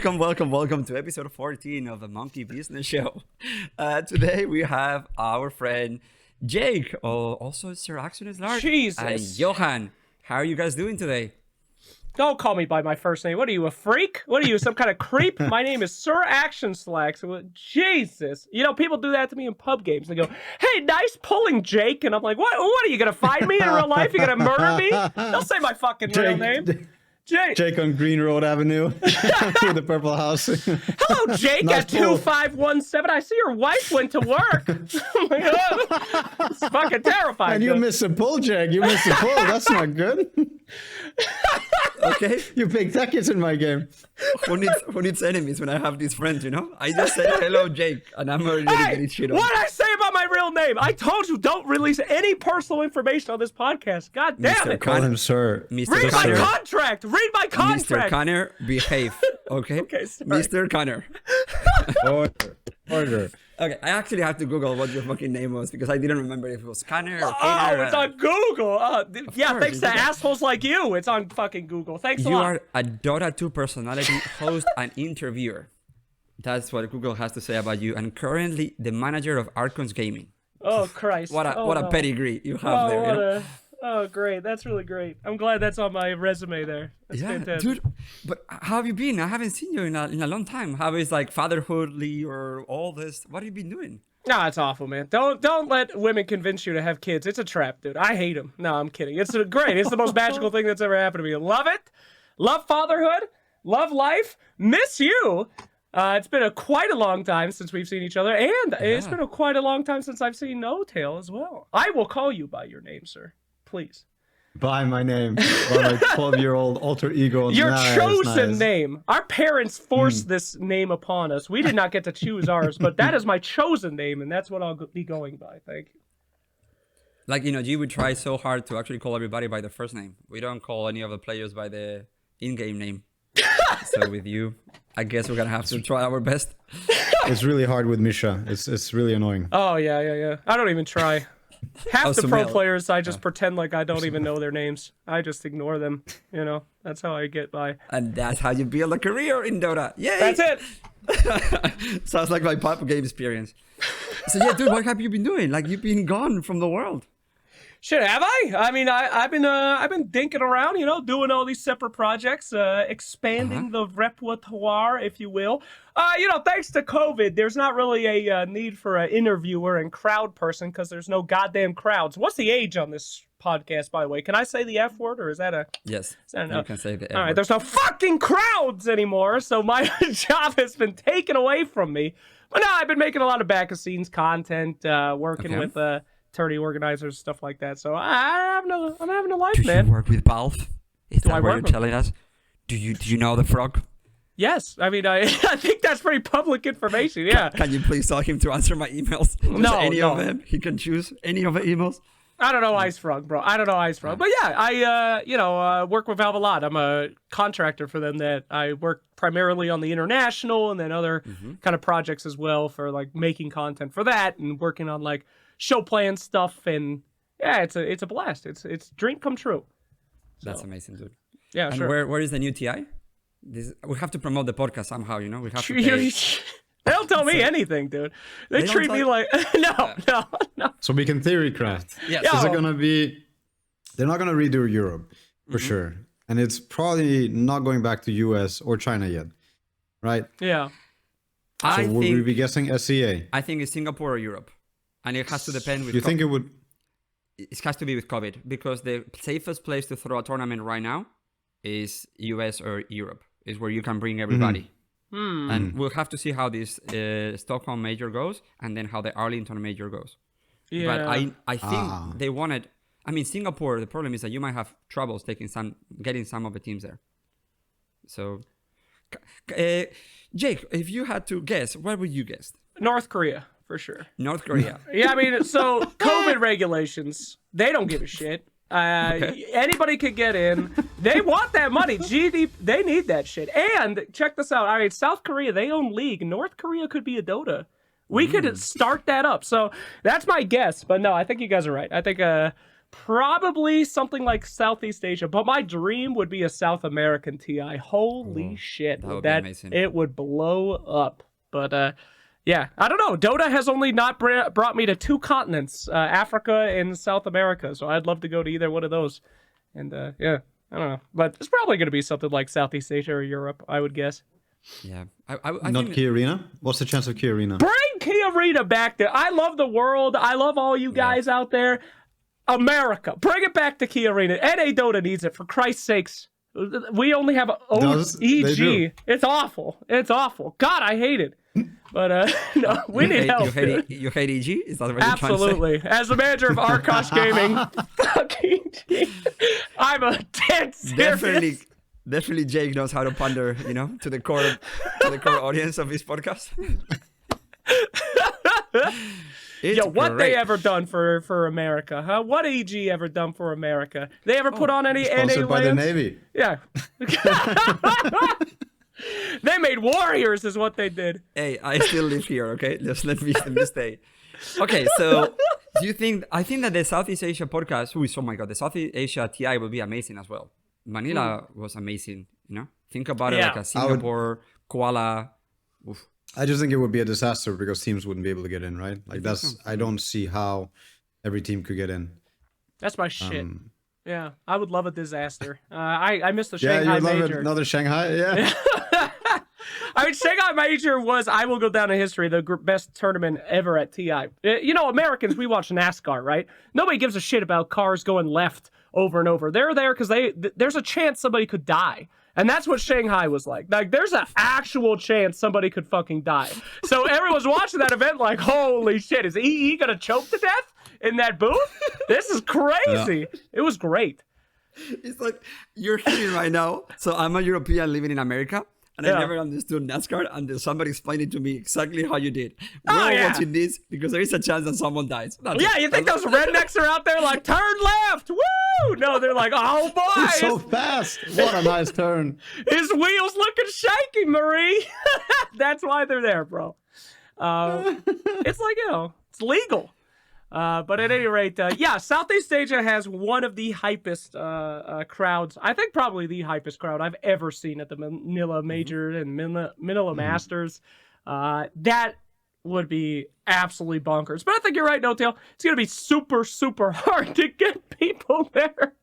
welcome to episode 14 of the Monkey Business Show. Today we have our friend Jake, also SirActionSlacks, Jesus. and Johan. How are you guys doing today? Don't call me by my first name. What are you, a freak? What are you, some kind of creep? My name is SirActionSlacks. Jesus. You know, people do that to me in pub games. They go, hey, nice pulling, Jake. And I'm like, what are you going to find me in real life? You going to murder me? Don't say my fucking real name. Jake on Green Road Avenue with the purple house. Hello, Jake Nice at 2517. I see your wife went to work. Oh my God. It's fucking terrifying. And you missed a pull, Jake. You missed a pull. That's not good. Okay. You pick Techies in my game. Who needs enemies when I have these friends, you know? I just said hello, Jake, and I'm already getting shit on. What did I say about my real name? I told you, don't release any personal information on this podcast. God damn it. Call him sir. Mr. Read my Connor. contract. Read my contract. Mr. Connor, behave. Okay? Okay, sorry. Mr. Connor. Order. Okay, I actually have to Google what your fucking name was because I didn't remember if it was Connor or Oh, Connor. it's on Google. Yeah, course, thanks to you did. assholes like you. It's on fucking Google. Thanks a You lot. are a Dota 2 personality, host, and interviewer. That's what Google has to say about you. And currently the manager of Archons Gaming. Oh, Christ. What a pedigree you have there. You know? Oh, great. That's really great. I'm glad that's on my resume there. That's fantastic. Dude. But how have you been? I haven't seen you in a long time. How is like fatherhoodly or all this? What have you been doing? No, it's awful, man. Don't let women convince you to have kids. It's a trap, dude. I hate them. No, I'm kidding. It's great. It's the most magical thing that's ever happened to me. Love it. Love fatherhood. Love life. Miss you. It's been quite a long time since we've seen each other, and it's been quite a long time since I've seen No Tail as well. I will call you by your name, sir. Please. By my name. By my 12-year-old alter ego. Your Nice, chosen nice. name. Our parents forced this name upon us. We did not get to choose ours, but that is my chosen name, and that's what I'll be going by. Thank you. Like, you know, you would try so hard to actually call everybody by the first name. We don't call any of the players by the in-game name. So with you, I guess we're going to have to try our best. It's really hard with Misha. It's really annoying. Oh, yeah. I don't even try. Half the pro Sumail. players, I just pretend like I don't even know their names. I just ignore them. You know, that's how I get by. And that's how you build a career in Dota. Yay! That's it. Sounds like my pop game experience. So yeah, dude, what have you been doing? Like, you've been gone from the world. Shit, have I? I mean, I've been dinking around, you know, doing all these separate projects, expanding the repertoire, if you will. You know, thanks to COVID, there's not really a need for an interviewer and crowd person because there's no goddamn crowds. What's the age on this podcast, by the way? Can I say the F word, or is that a... Yes, Is that you can say the All right, F-word. there's no fucking crowds anymore, so my job has been taken away from me. But no, I've been making a lot of back-of-scenes content, working with tourney organizers, stuff like that. So I'm having a life, Do man. you work with Valve? Is Do that I what work you're with- telling us? Do you know the frog? Yes, I mean, I think that's pretty public information. Yeah, Can you please tell him to answer my emails? Just No, any no. of them. He can choose any of the emails. I don't know Ice Frog, bro. I don't know Ice Frog, but yeah, I work with Valve a lot. I'm a contractor for them. That I work primarily on the international and then other kind of projects as well for like making content for that and working on like show plan stuff. And yeah, it's a blast. It's dream come true. That's amazing, dude. Yeah, And sure. where is the new TI? We have to promote the podcast somehow, you know? We have to pay. They don't tell me anything, dude. They don't treat me tell- like no. So we can theory craft. Yes. Yeah. Is it gonna be... They're not gonna redo Europe, for sure. And it's probably not going back to US or China yet. Right? Yeah. I So will we think be guessing SEA? it's Singapore or Europe. And it has to depend with You think it would... it has to be with COVID because the safest place to throw a tournament right now is US or Europe. Is where you can bring everybody. And we'll have to see how this Stockholm major goes and then how the Arlington major goes. Yeah. But I think they wanted... I mean, Singapore, the problem is that you might have troubles getting some of the teams there. So, Jake, if you had to guess, what would you guess? North Korea, for sure. North Korea. Yeah, I mean, so COVID regulations, they don't give a shit. Anybody could get in. They want that money. GDP, they need that shit. And check this out. All right, South Korea, they own League. North Korea could be a Dota. We could start that up. So that's my guess. But no, I think you guys are right. I think Probably something like Southeast Asia, but my dream would be a South American TI. Holy shit. that would be amazing. It would blow up. But yeah, I don't know. Dota has only not brought me to 2 continents, Africa and South America. So I'd love to go to either one of those. And yeah, I don't know. But it's probably going to be something like Southeast Asia or Europe, I would guess. Yeah. I Not think Key Arena? What's the chance of Key Arena? Bring Key Arena back there. I love the world. I love all you guys out there. America, bring it back to Key Arena. NA Dota needs it, for Christ's sakes. We only have EG. It's awful. It's awful. God, I hate it. But no, we need help. You hate EG? Is that what you're trying to say? Absolutely. As the manager of Arkosh Gaming, fuck EG. I'm a dead serious. Definitely Jake knows how to pander, to the core audience of his podcast. Yo, what they ever done for America, huh? What EG ever done for America? They ever put on any NA Sponsored by the lands? Navy. Yeah. They made warriors is what they did. Hey, I still live here, okay? Just let me stay. Okay, so I think that the Southeast Asia podcast, oh my God, the Southeast Asia TI will be amazing as well. Manila was amazing, Think about it like a Singapore, Kuala. Oof. I just think it would be a disaster because teams wouldn't be able to get in, right? Like I don't see how every team could get in. That's my shit. Yeah, I would love a disaster. I missed the Shanghai Major. Another Shanghai, yeah. I mean, Shanghai Major was, I will go down in history, the best tournament ever at TI. Americans, we watch NASCAR, right? Nobody gives a shit about cars going left over and over. They're there because there's a chance somebody could die. And that's what Shanghai was like. Like, there's an actual chance somebody could fucking die. So everyone's watching that event like, holy shit, is EE gonna choke to death in that booth? This is crazy. Yeah. It was great. It's like, you're hearing right now. So I'm a European living in America. And I never understood NASCAR until somebody explained it to me exactly how you did. We're watching this because there is a chance that someone dies. You think those rednecks are out there like, turn left, woo! No, they're like, oh boy. It's so fast. What a nice turn. His wheels looking shaky, Marie. That's why they're there, bro. It's like, it's legal. But at any rate, Southeast Asia has one of the hypest crowds. I think probably the hypest crowd I've ever seen at the Manila Major and Manila Masters. That would be absolutely bonkers. But I think you're right, No Tail. It's going to be super, super hard to get people there.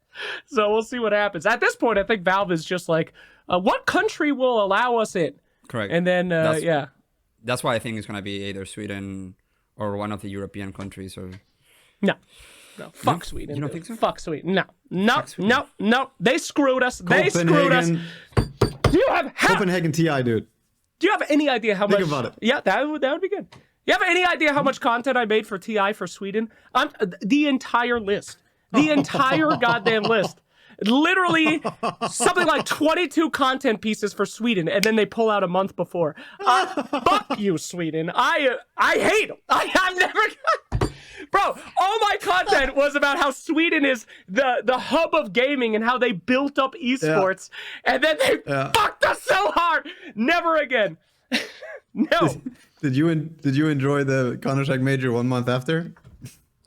So we'll see what happens. At this point, I think Valve is just like, what country will allow us in? Correct. And then, That's why I think it's going to be either Sweden or one of the European countries, or no, fuck Sweden. You don't think so? Fuck Sweden. No. They screwed us. They screwed us. Do you have Copenhagen TI, dude? Do you have any idea how much? Think about it. Yeah, that would be good. You have any idea how much content I made for TI for Sweden? The entire list, the entire goddamn list. Literally something like 22 content pieces for Sweden, and then they pull out a month before. Fuck you, Sweden. I hate them. I'm never... Bro, all my content was about how Sweden is the hub of gaming and how they built up esports, and then they fucked us so hard. Never again. No. Did you enjoy the Counter-Strike Major 1 month after?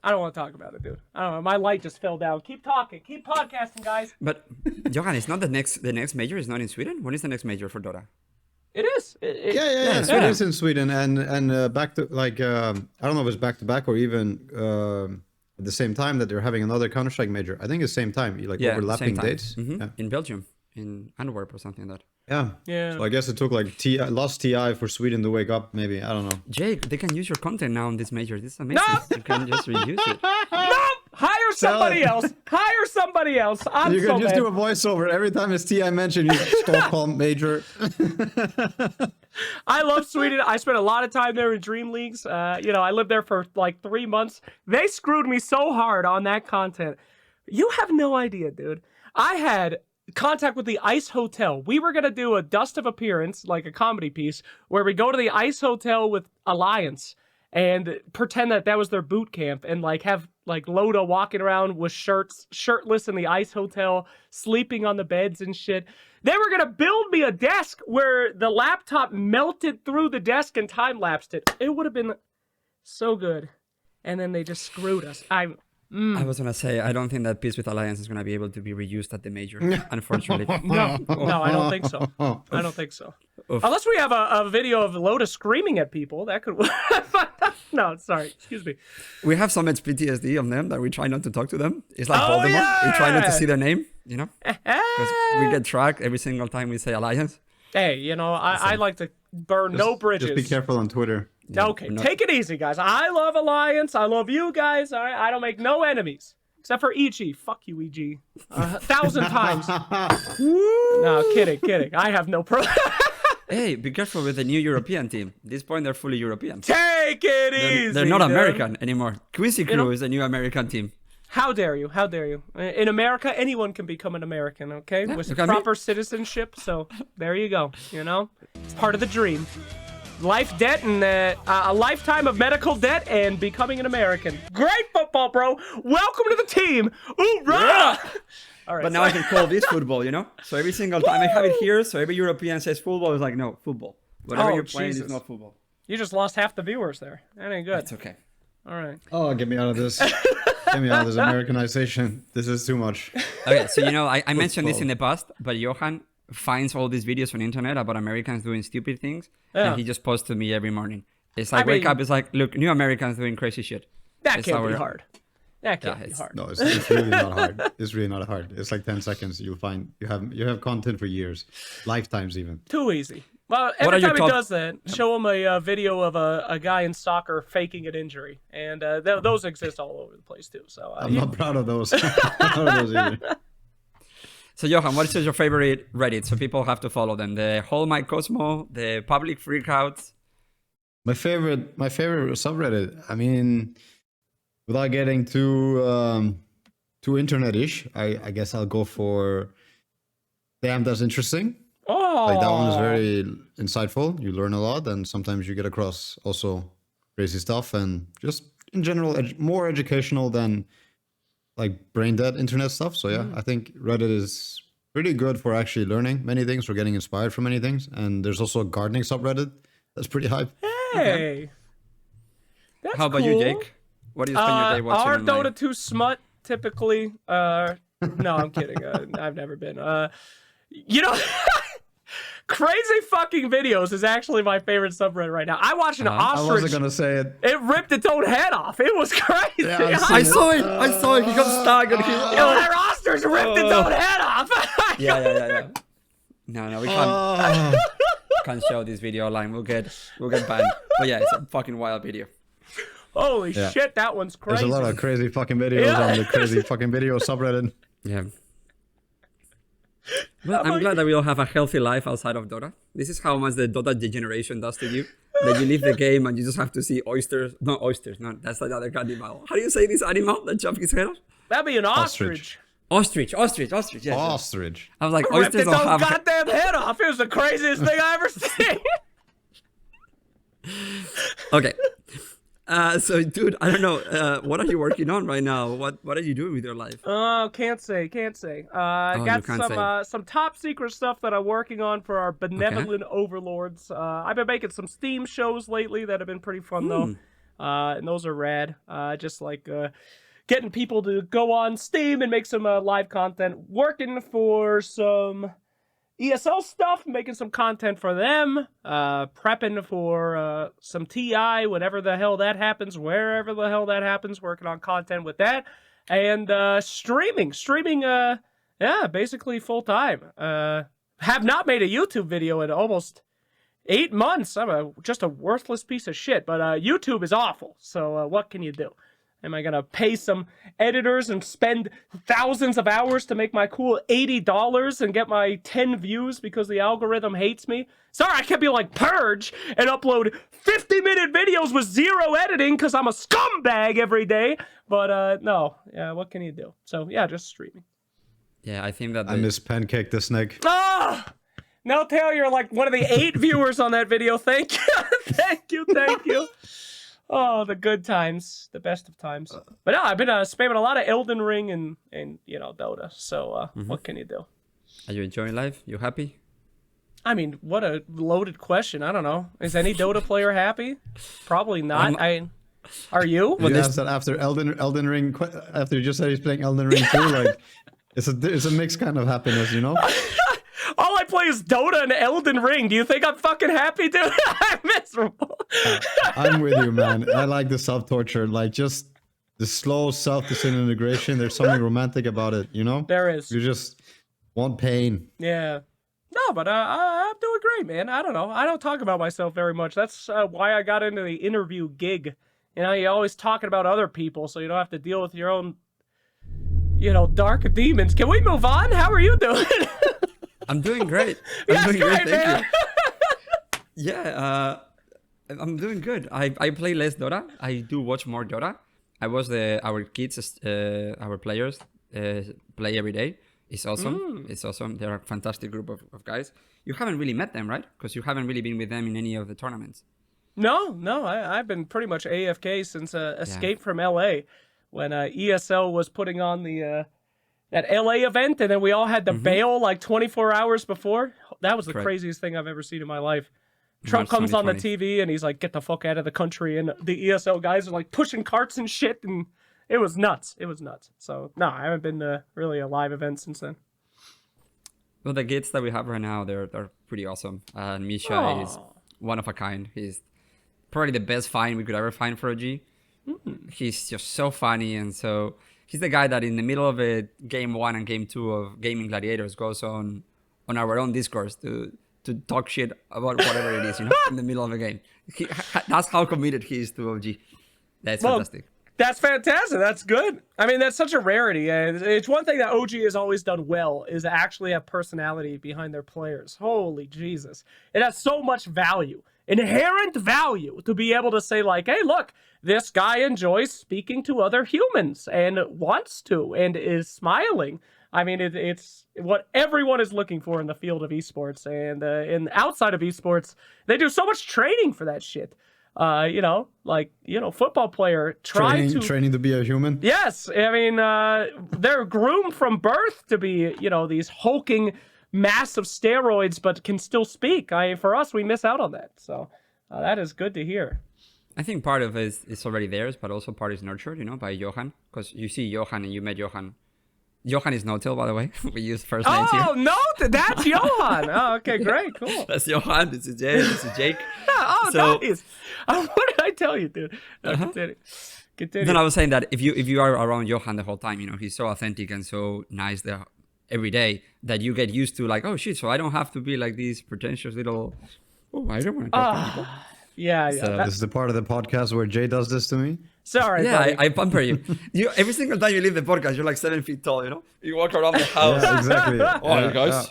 I don't want to talk about it, dude. I don't know. My light just fell down. Keep talking. Keep podcasting, guys. But Johan, it's not the next major is not in Sweden. When is the next major for Dota? It is. Yeah. It is in Sweden, and back to like I don't know if it's back to back or even at the same time that they're having another Counter-Strike major. I think it's same time, like overlapping dates. Mm-hmm. Yeah. In Belgium, in Antwerp or something like that. Yeah. So I guess it took like lost TI for Sweden to wake up. Maybe, I don't know. Jake, they can use your content now on this major. This is amazing. No! You can just reuse it. No! Hire somebody else. Hire somebody else. You can just do a voiceover every time it's TI mentioned. You Stockholm major. I love Sweden. I spent a lot of time there in Dream Leagues. I lived there for like 3 months. They screwed me so hard on that content. You have no idea, dude. I had contact with the Ice Hotel. We were going to do a Dust of Appearance, like a comedy piece, where we go to the Ice Hotel with Alliance and pretend that was their boot camp and like have like Loda walking around with shirtless in the Ice Hotel, sleeping on the beds and shit. They were going to build me a desk where the laptop melted through the desk and time-lapsed it. It would have been so good. And then they just screwed us. I was gonna say I don't think that Peace with Alliance is gonna be able to be reused at the major, unfortunately. No, I don't think so. I don't think so. Oof. Unless we have a video of Lotus screaming at people, that could. No, sorry, excuse me. We have so much PTSD on them that we try not to talk to them. It's like Oh, Voldemort. yeah! We try not to see their name, you know, because we get tracked every single time we say Alliance. Hey, you know, I like to burn no bridges. Just be careful on Twitter. Yeah, Okay, take it easy, guys. I love Alliance. I love you guys. All right, I don't make no enemies except for EG. Fuck you, EG. 1,000 times. No, kidding. I have no pro. Hey, be careful with the new European team. At this point, they're fully European. Take it easy. They're not dude. American anymore. Quincy Crew is a new American team. How dare you? How dare you? In America, anyone can become an American, okay? With look at proper citizenship. So there you go. You know, it's part of the dream. Life debt and a lifetime of medical debt and becoming an American. Great football, bro. Welcome to the team. Hoorah! Yeah. All right, But now I can call this football, you know? So every single time I have it here, so every European says football, it's like, no, football. Whatever you're playing is not football. You just lost half the viewers there. That ain't good. It's okay. All right. Oh, get me out of this. Get me out of this Americanization. This is too much. Okay, so you know, I mentioned this in the past, but Johan finds all these videos on the internet about Americans doing stupid things, and he just posts to me every morning. It's like, wake up, it's like, look, new Americans doing crazy shit. That can't be hard. That can't be hard. No, it's really not hard. It's really not hard. It's like 10 seconds. You'll find you have content for years, lifetimes even. Too easy. Well, every time he does that, show him a video of a guy in soccer faking an injury, and those exist all over the place too. So I'm not proud of those. I'm not proud of those either. So Johan, what is your favorite Reddit? So people have to follow them. The Whole My Cosmo, the Public Freakouts. My favorite subreddit. I mean, without getting too internet-ish, I guess I'll go for Damn, That's Interesting. Oh, Like that one is very insightful. You learn a lot, and sometimes you get across also crazy stuff, and just in general more educational than like brain dead internet stuff. So yeah, I think Reddit is pretty good for actually learning many things, for getting inspired from many things. And there's also a gardening subreddit that's pretty hype. Hey, that's How about cool. you, Jake? What do you spend your day watching? Our online? Dota 2 smut typically. No, I'm kidding. I've never been. You know. Crazy fucking videos is actually my favorite subreddit right now. I watched an ostrich. I wasn't gonna say it. It ripped its own head off. It was crazy. Yeah, I saw it. I saw it. He got stuck. And That ostrich ripped its own head off. Yeah. No, we can't show this video online. We'll get banned. But yeah, it's a fucking wild video. Holy shit, that one's crazy. There's a lot of crazy fucking videos on the crazy fucking video subreddit. Yeah. Well, I'm glad that we all have a healthy life outside of Dota. This is how much the Dota degeneration does to you. That you leave the game and you just have to see oysters. No, oysters. No, that's another animal. How do you say this animal that chops his head off? That'd be an ostrich. Ostrich. Yes. Ostrich. I was like, Ripped oysters its don't own have... goddamn head off. It was the craziest thing I ever seen. Okay. So, dude, I don't know. What are you working on right now? What are you doing with your life? Oh, can't say. Got some top secret stuff that I'm working on for our benevolent overlords. I've been making some Steam shows lately that have been pretty fun though, and those are rad. Just like getting people to go on Steam and make some live content. Working for some ESL stuff, making some content for them, prepping for some TI, whenever the hell that happens, wherever the hell that happens, working on content with that, and streaming, basically full time. Have not made a YouTube video in almost 8 months. I'm just a worthless piece of shit, but YouTube is awful, so what can you do? Am I gonna pay some editors and spend thousands of hours to make my cool $80 and get my 10 views because the algorithm hates me? Sorry, I can't be like Purge and upload 50-minute videos with zero editing because I'm a scumbag every day. But no, yeah, what can you do? So yeah, just streaming. Yeah, I think that... I miss Pancake the Snake. Ah! Now, Tail, you're like one of the 8 viewers on that video. Thank you. Thank you. Oh, the good times, the best of times. But no, I've been spamming a lot of Elden Ring and Dota. So what can you do? Are you enjoying life? You happy? I mean, what a loaded question. I don't know. Is any Dota player happy? Probably not. Are you? You asked that after Elden Ring, after you just said he's playing Elden Ring too, like it's a mixed kind of happiness, you know? All I play is Dota and Elden Ring. Do you think I'm fucking happy, dude? I'm miserable. I'm with you, man. I like the self-torture, like just the slow self-disintegration. There's something romantic about it, you know? There is. You just want pain. Yeah. No, but I'm doing great, man. I don't know. I don't talk about myself very much. That's why I got into the interview gig. You know, you're always talking about other people, so you don't have to deal with your own, dark demons. Can we move on? How are you doing? I'm doing great. I'm doing great, man. Yeah, I'm doing good. I play less Dota. I do watch more Dota. I watch our kids, our players play every day. It's awesome. It's awesome. They're a fantastic group of guys. You haven't really met them, right? Because you haven't really been with them in any of the tournaments. No. I've been pretty much AFK since Escape from LA, when ESL was putting on the that LA event, and then we all had to bail like 24 hours before. That was the craziest thing I've ever seen in my life. Trump comes on the TV and he's like, "Get the fuck out of the country," and the ESL guys are like pushing carts and shit, and it was nuts. It was nuts. So no, I haven't been to really a live event since then. Well, the kids that we have right now, they're pretty awesome. Misha is one of a kind. He's probably the best find we could ever find for OG. He's just so funny, and so he's the guy that in the middle of a game 1 and game 2 of Gaming Gladiators goes on our own discourse to talk shit about whatever it is, in the middle of a game. That's how committed he is to OG. That's fantastic. That's fantastic. That's good. I mean, that's such a rarity. And it's one thing that OG has always done well, is actually have personality behind their players. Holy Jesus. It has so much value, inherent value, to be able to say like, hey, look, this guy enjoys speaking to other humans and wants to and is smiling. I mean, it's what everyone is looking for in the field of esports, and outside of esports, they do so much training for that shit. Football player training to be a human. Yes, I mean, they're groomed from birth to be, these hulking, massive steroids, but can still speak. For us, we miss out on that. So that is good to hear. I think part of it is already theirs, but also part is nurtured, by Johan, because you see Johan and you met Johan. Johan is no-till, by the way. We use first names here. Oh, no, that's Johan. Oh, okay, great, cool. That's Johan. This is Jay. This is Jake. Nice. What did I tell you, dude? Continue. Then I was saying that if you are around Johan the whole time, he's so authentic and so nice there every day that you get used to like, oh shit, so I don't have to be like these pretentious little. Oh, I don't want to talk to people. Yeah. So, this is the part of the podcast where Jay does this to me. Sorry. Yeah, I pamper you. Every single time you leave the podcast, you're like 7 feet tall. You walk around the house. Yeah, exactly. Oh, guys.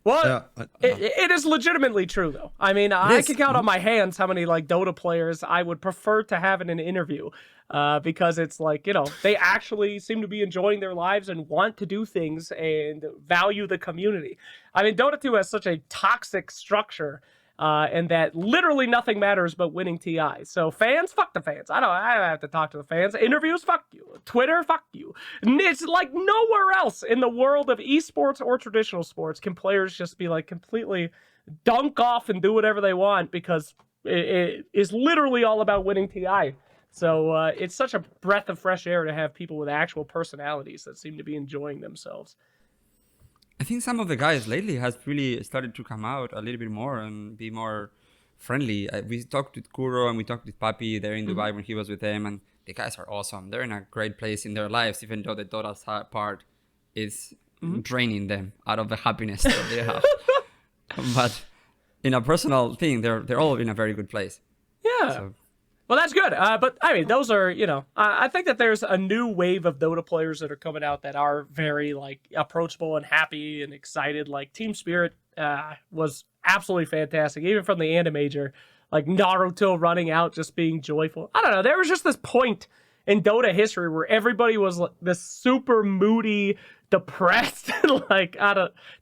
Well, it is legitimately true, though. I mean, I can count on my hands how many like Dota players I would prefer to have in an interview, because it's like, they actually seem to be enjoying their lives and want to do things and value the community. I mean, Dota 2 has such a toxic structure. And that literally nothing matters but winning TI. So fans, fuck the fans. I have to talk to the fans. Interviews, fuck you. Twitter, fuck you. And it's like nowhere else in the world of esports or traditional sports can players just be like completely dunk off and do whatever they want, because it is literally all about winning TI. So it's such a breath of fresh air to have people with actual personalities that seem to be enjoying themselves. I think some of the guys lately has really started to come out a little bit more and be more friendly. We talked with Kuro and we talked with Papi there in Dubai when he was with them, and the guys are awesome. They're in a great place in their lives, even though the Dota part is draining them out of the happiness that they have. But in a personal thing, they're all in a very good place. Yeah. So. Well, that's good. But I mean, those are, I think that there's a new wave of Dota players that are coming out that are very like approachable and happy and excited. Like Team Spirit was absolutely fantastic, even from the Animajor, like Naruto running out, just being joyful. I don't know. There was just this point in Dota history where everybody was like this super moody, depressed, like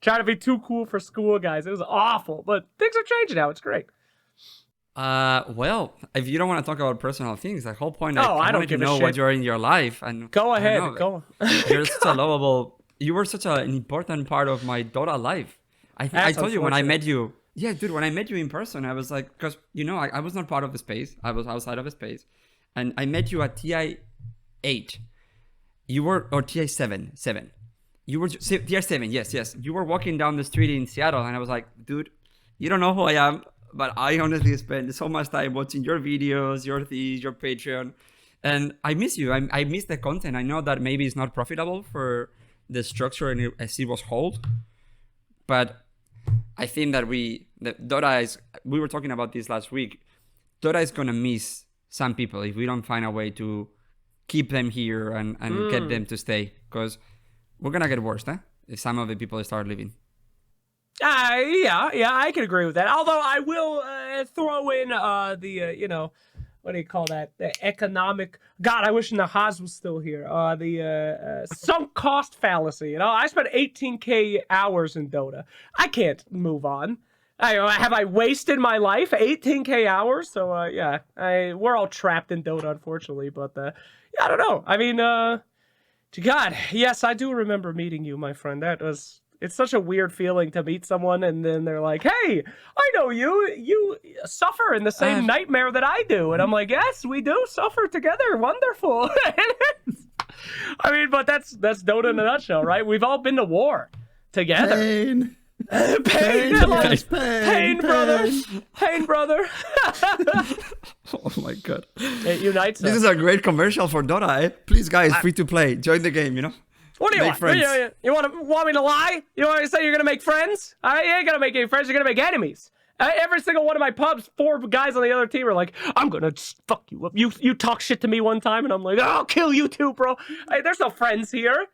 trying to be too cool for school guys. It was awful, but things are changing now. It's great. Well, if you don't want to talk about personal things, the whole point I don't wanted to know what you're in your life, and go ahead, go. You were such an important part of my Dota life. I told you when I met you. Yeah, dude, when I met you in person, I was like, because I was not part of the space. I was outside of the space, and I met you at TI8. You were, or TI7. You were TI7, yes. You were walking down the street in Seattle, and I was like, dude, you don't know who I am, but I honestly spend so much time watching your videos, your things, your Patreon, and I miss you. I miss the content. I know that maybe it's not profitable for the structure and as it was hold, but I think that Dota is, we were talking about this last week, Dota is gonna miss some people if we don't find a way to keep them here and get them to stay, because we're gonna get worse, if some of the people start leaving. Yeah, I can agree with that. Although I will throw in what do you call that? The economic. God, I wish Nahaz was still here. The sunk cost fallacy. I spent 18K hours in Dota. I can't move on. Have I wasted my life? 18K hours? So we're all trapped in Dota, unfortunately. But I don't know. I mean, God, yes, I do remember meeting you, my friend. It's such a weird feeling to meet someone and then they're like, hey, I know you. You suffer in the same nightmare that I do. And I'm like, yes, we do suffer together. Wonderful. I mean, but that's Dota in a nutshell, right? We've all been to war together. Pain. Pain, brother. Pain, brother. Oh my God. It unites us. This is a great commercial for Dota, eh? Please, guys, free to play. Join the game, What do you make want? Friends. You want me to lie? You want me to say you're going to make friends? All right, you ain't going to make any friends. You're going to make enemies. Every single one of my pubs, 4 guys on the other team are like, I'm going to fuck you up. You talk shit to me one time, and I'm like, I'll kill you too, bro. Hey, there's no friends here.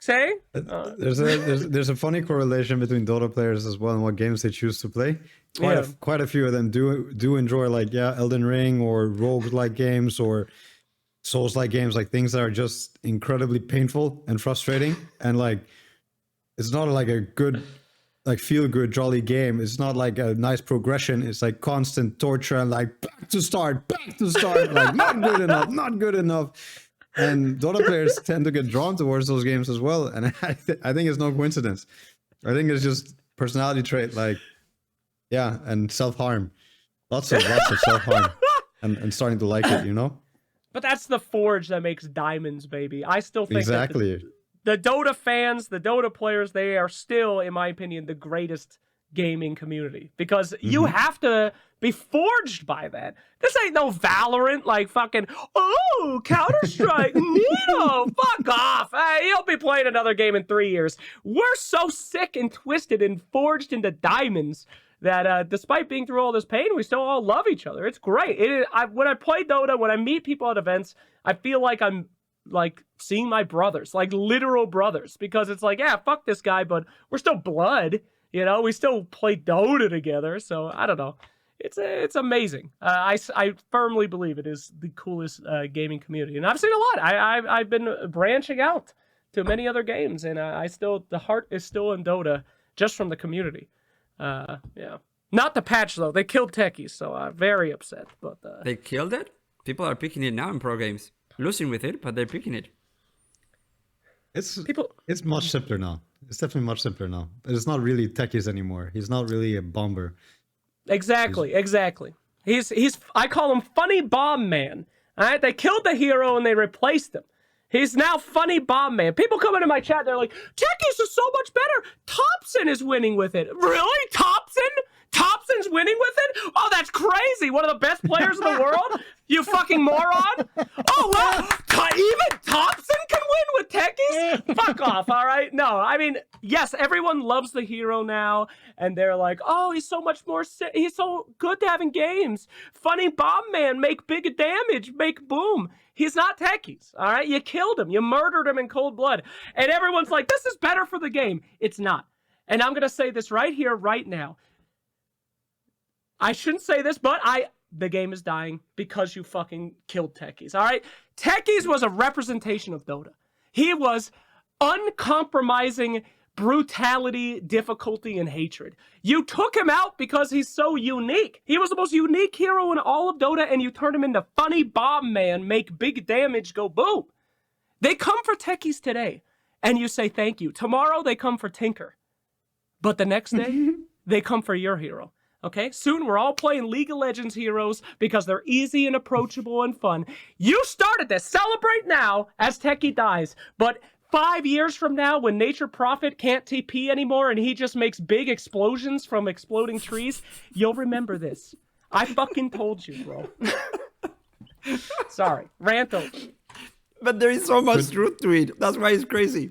Say? There's a funny correlation between Dota players as well and what games they choose to play. Quite a few of them do enjoy Elden Ring or roguelike games or Souls-like games, like things that are just incredibly painful and frustrating, and it's not like a good, feel-good, jolly game. It's not like a nice progression. It's like constant torture and back to start, not good enough. And Dota players tend to get drawn towards those games as well, and I think it's no coincidence. I think it's just personality trait, and self-harm, lots of self-harm, and starting to like it, But that's the forge that makes diamonds, baby. I still think exactly. The Dota fans, the Dota players, they are still, in my opinion, the greatest gaming community. Because you have to be forged by that. This ain't no Valorant, Counter-Strike, Nito, fuck off. You'll be playing another game in 3 years. We're so sick and twisted and forged into diamonds that despite being through all this pain, we still all love each other. It's great. When I play Dota, when I meet people at events, I feel like I'm seeing my brothers, literal brothers, because it's fuck this guy, but we're still blood, we still play Dota together. So I don't know. It's amazing. I firmly believe it is the coolest gaming community, and I've seen a lot. I've been branching out to many other games, and the heart is still in Dota just from the community. Not the patch though. They killed Techies, so I'm very upset. But they killed it. People are picking it now in pro games, losing with it, but they're picking it. It's much simpler now. It's definitely much simpler now. It's not really Techies anymore. He's not really a bomber. Exactly. He's I call him Funny Bomb Man. All right, they killed the hero and they replaced him. He's now Funny Bomb Man. People come into my chat, they're like, Techies is so much better. Thompson is winning with it. Really? Thompson's winning with it? Oh, that's crazy. One of the best players in the world? You fucking moron. Oh, well, even Thompson can win with Techies? Fuck off, all right? No, I mean, yes, everyone loves the hero now, and they're like, oh, he's so much more, he's so good to have in games. Funny Bomb Man, make big damage, make boom. He's not Techies, all right? You killed him. You murdered him in cold blood. And everyone's like, this is better for the game. It's not. And I'm going to say this right here, right now. I shouldn't say this, but the game is dying because you fucking killed Techies, all right? Techies was a representation of Dota. He was uncompromising brutality, difficulty, and hatred. You took him out because he's so unique. He was the most unique hero in all of Dota, and you turned him into Funny Bomb Man, make big damage, go boom. They come for Techies today, and you say thank you. Tomorrow, they come for Tinker. But the next day, they come for your hero. Okay, soon we're all playing League of Legends heroes because they're easy and approachable and fun. You started this. Celebrate now as Techie dies. But 5 years from now, when Nature Prophet can't TP anymore and he just makes big explosions from exploding trees, you'll remember this. I fucking told you, bro. Sorry, rant over. But there is so much truth to it. That's why it's crazy.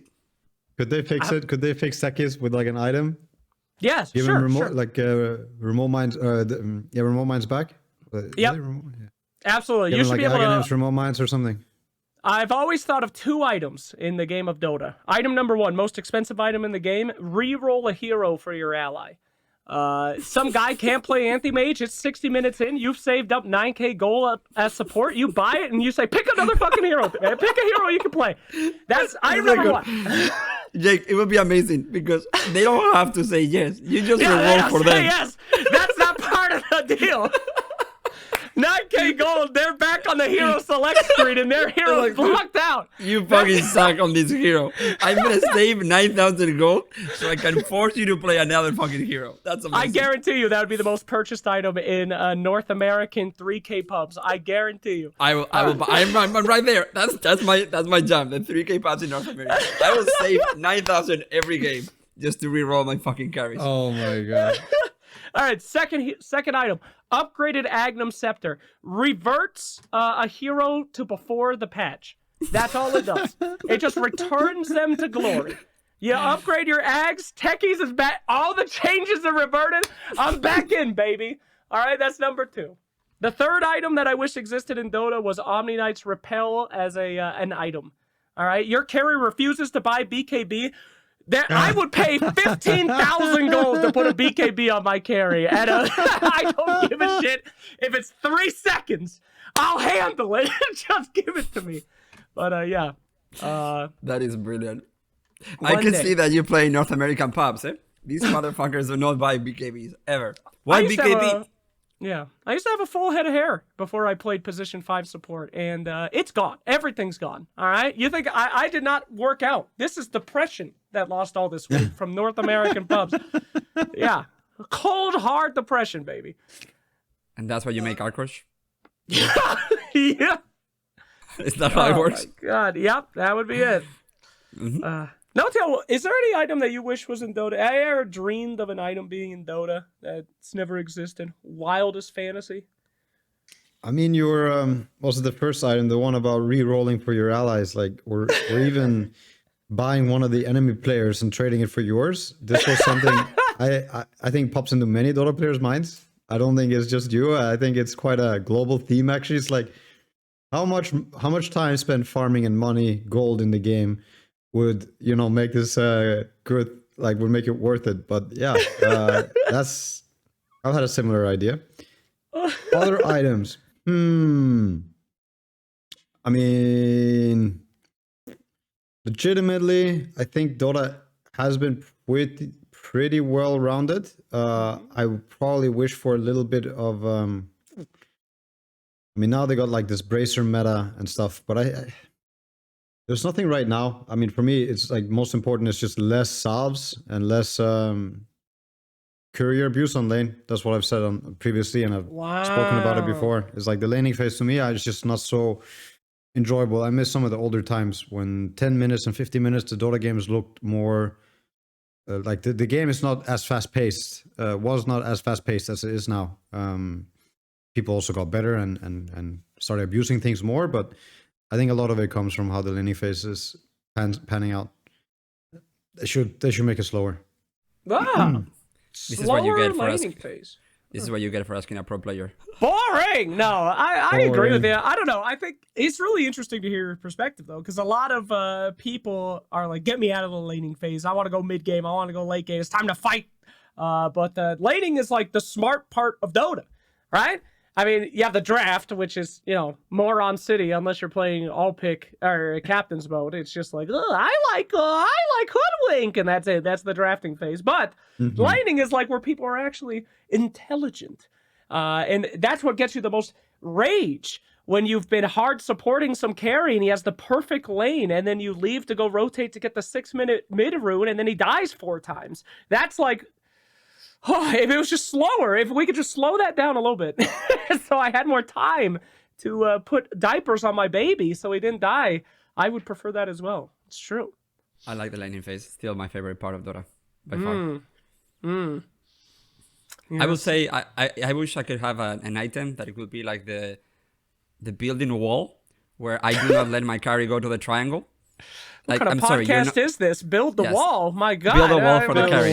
Could they fix it? Could they fix Techies with like an item? Yes, Give sure, him remote, sure. like remote mines. Remote mines back. Yep. Absolutely. Give You him, should like be able to. Aghanim's remote mines or something. I've always thought of 2 items in the game of Dota. Item number 1, most expensive item in the game: reroll a hero for your ally. Some guy can't play Anti-Mage. It's 60 minutes in. You've saved up 9k gold as support. You buy it and you say, pick another fucking hero. Pick a hero you can play. That's item number 1. Jake, it would be amazing because they don't have to say yes. You just reroll for them. Yes, that's not part of the deal. 9k gold, they're back on the hero select screen and their hero's blocked out. You fucking suck on this hero. I'm gonna save 9,000 gold so I can force you to play another fucking hero. That's amazing. I guarantee you that would be the most purchased item in North American 3k pubs. I guarantee you. I will. I'm right there. That's my jam. The 3k pubs in North America. I will save 9,000 every game just to reroll my fucking carries. Oh my god. All right, second item. Upgraded Agnum Scepter. Reverts a hero to before the patch. That's all it does. It just returns them to glory. You upgrade your Ags, Techies is back. All the changes are reverted. I'm back in, baby. All right, that's number 2. The third item that I wish existed in Dota was Omni Knight's Repel as an item. All right, your carry refuses to buy BKB. I would pay 15,000 gold to put a BKB on my carry. And I don't give a shit if it's 3 seconds. I'll handle it. Just give it to me. But yeah. That is brilliant. I can see that you play North American pubs, eh? These motherfuckers do not buy BKBs ever. Why BKB? Yeah. I used to have a full head of hair before I played position 5 support, and it's gone. Everything's gone. All right? You think I did not work out. This is depression that lost all this weight from North American pubs. Yeah. Cold, hard depression, baby. And that's why you make Arcrush? Yeah. Is that how it works? Oh my god. Yep, that would be it. Mm-hmm. Now tell, is there any item that you wish was in Dota? I ever dreamed of an item being in Dota that's never existed? Wildest fantasy? I mean, your was the first item, the one about re-rolling for your allies, like, or even buying one of the enemy players and trading it for yours. This was something I think pops into many Dota players' minds. I don't think it's just you. I think it's quite a global theme, actually. It's like how much time spent farming and money, gold in the game would, you know, make this good, like would make it worth it. But yeah, I've had a similar idea. Other items. I mean, legitimately, I think Dota has been pretty well rounded. I would probably wish for a little bit of I mean, now they got like this bracer meta and stuff, but there's nothing right now. I mean, for me, it's like most important is just less salves and less courier abuse on lane. That's what I've said on previously, and I've spoken about it before. It's like the laning phase to me, it's just not so enjoyable. I miss some of the older times when 10 minutes and 50 minutes, the Dota games looked more like the game is not as fast paced, was not as fast paced as it is now. People also got better and started abusing things more, but I think a lot of it comes from how the laning phase is panning out. They should make it slower. Wow. This is what you get for laning phase. This is what you get for asking a pro player. Boring. No, I agree with you. I don't know. I think it's really interesting to hear your perspective though, because a lot of people are like, "Get me out of the laning phase. I want to go mid game. I want to go late game. It's time to fight." But the laning is like the smart part of Dota, right? I mean, you have the draft, which is, you know, moron city unless you're playing all pick or captain's mode. It's just like, I like hoodwink, and that's it. That's the drafting phase. But laning is like where people are actually intelligent, and that's what gets you the most rage when you've been hard supporting some carry and he has the perfect lane, and then you leave to go rotate to get the 6-minute mid rune, and then he dies 4 times. That's like, if it was just slower, if we could just slow that down a little bit, so I had more time to put diapers on my baby so he didn't die, I would prefer that as well. It's true. I like the lightning phase. Still my favorite part of Dota by far. I would say I wish I could have an item that it would be like the building wall where I do not let my carry go to the triangle. Like, what kind of podcast is this? Build the wall. My God. Build a wall for the carry.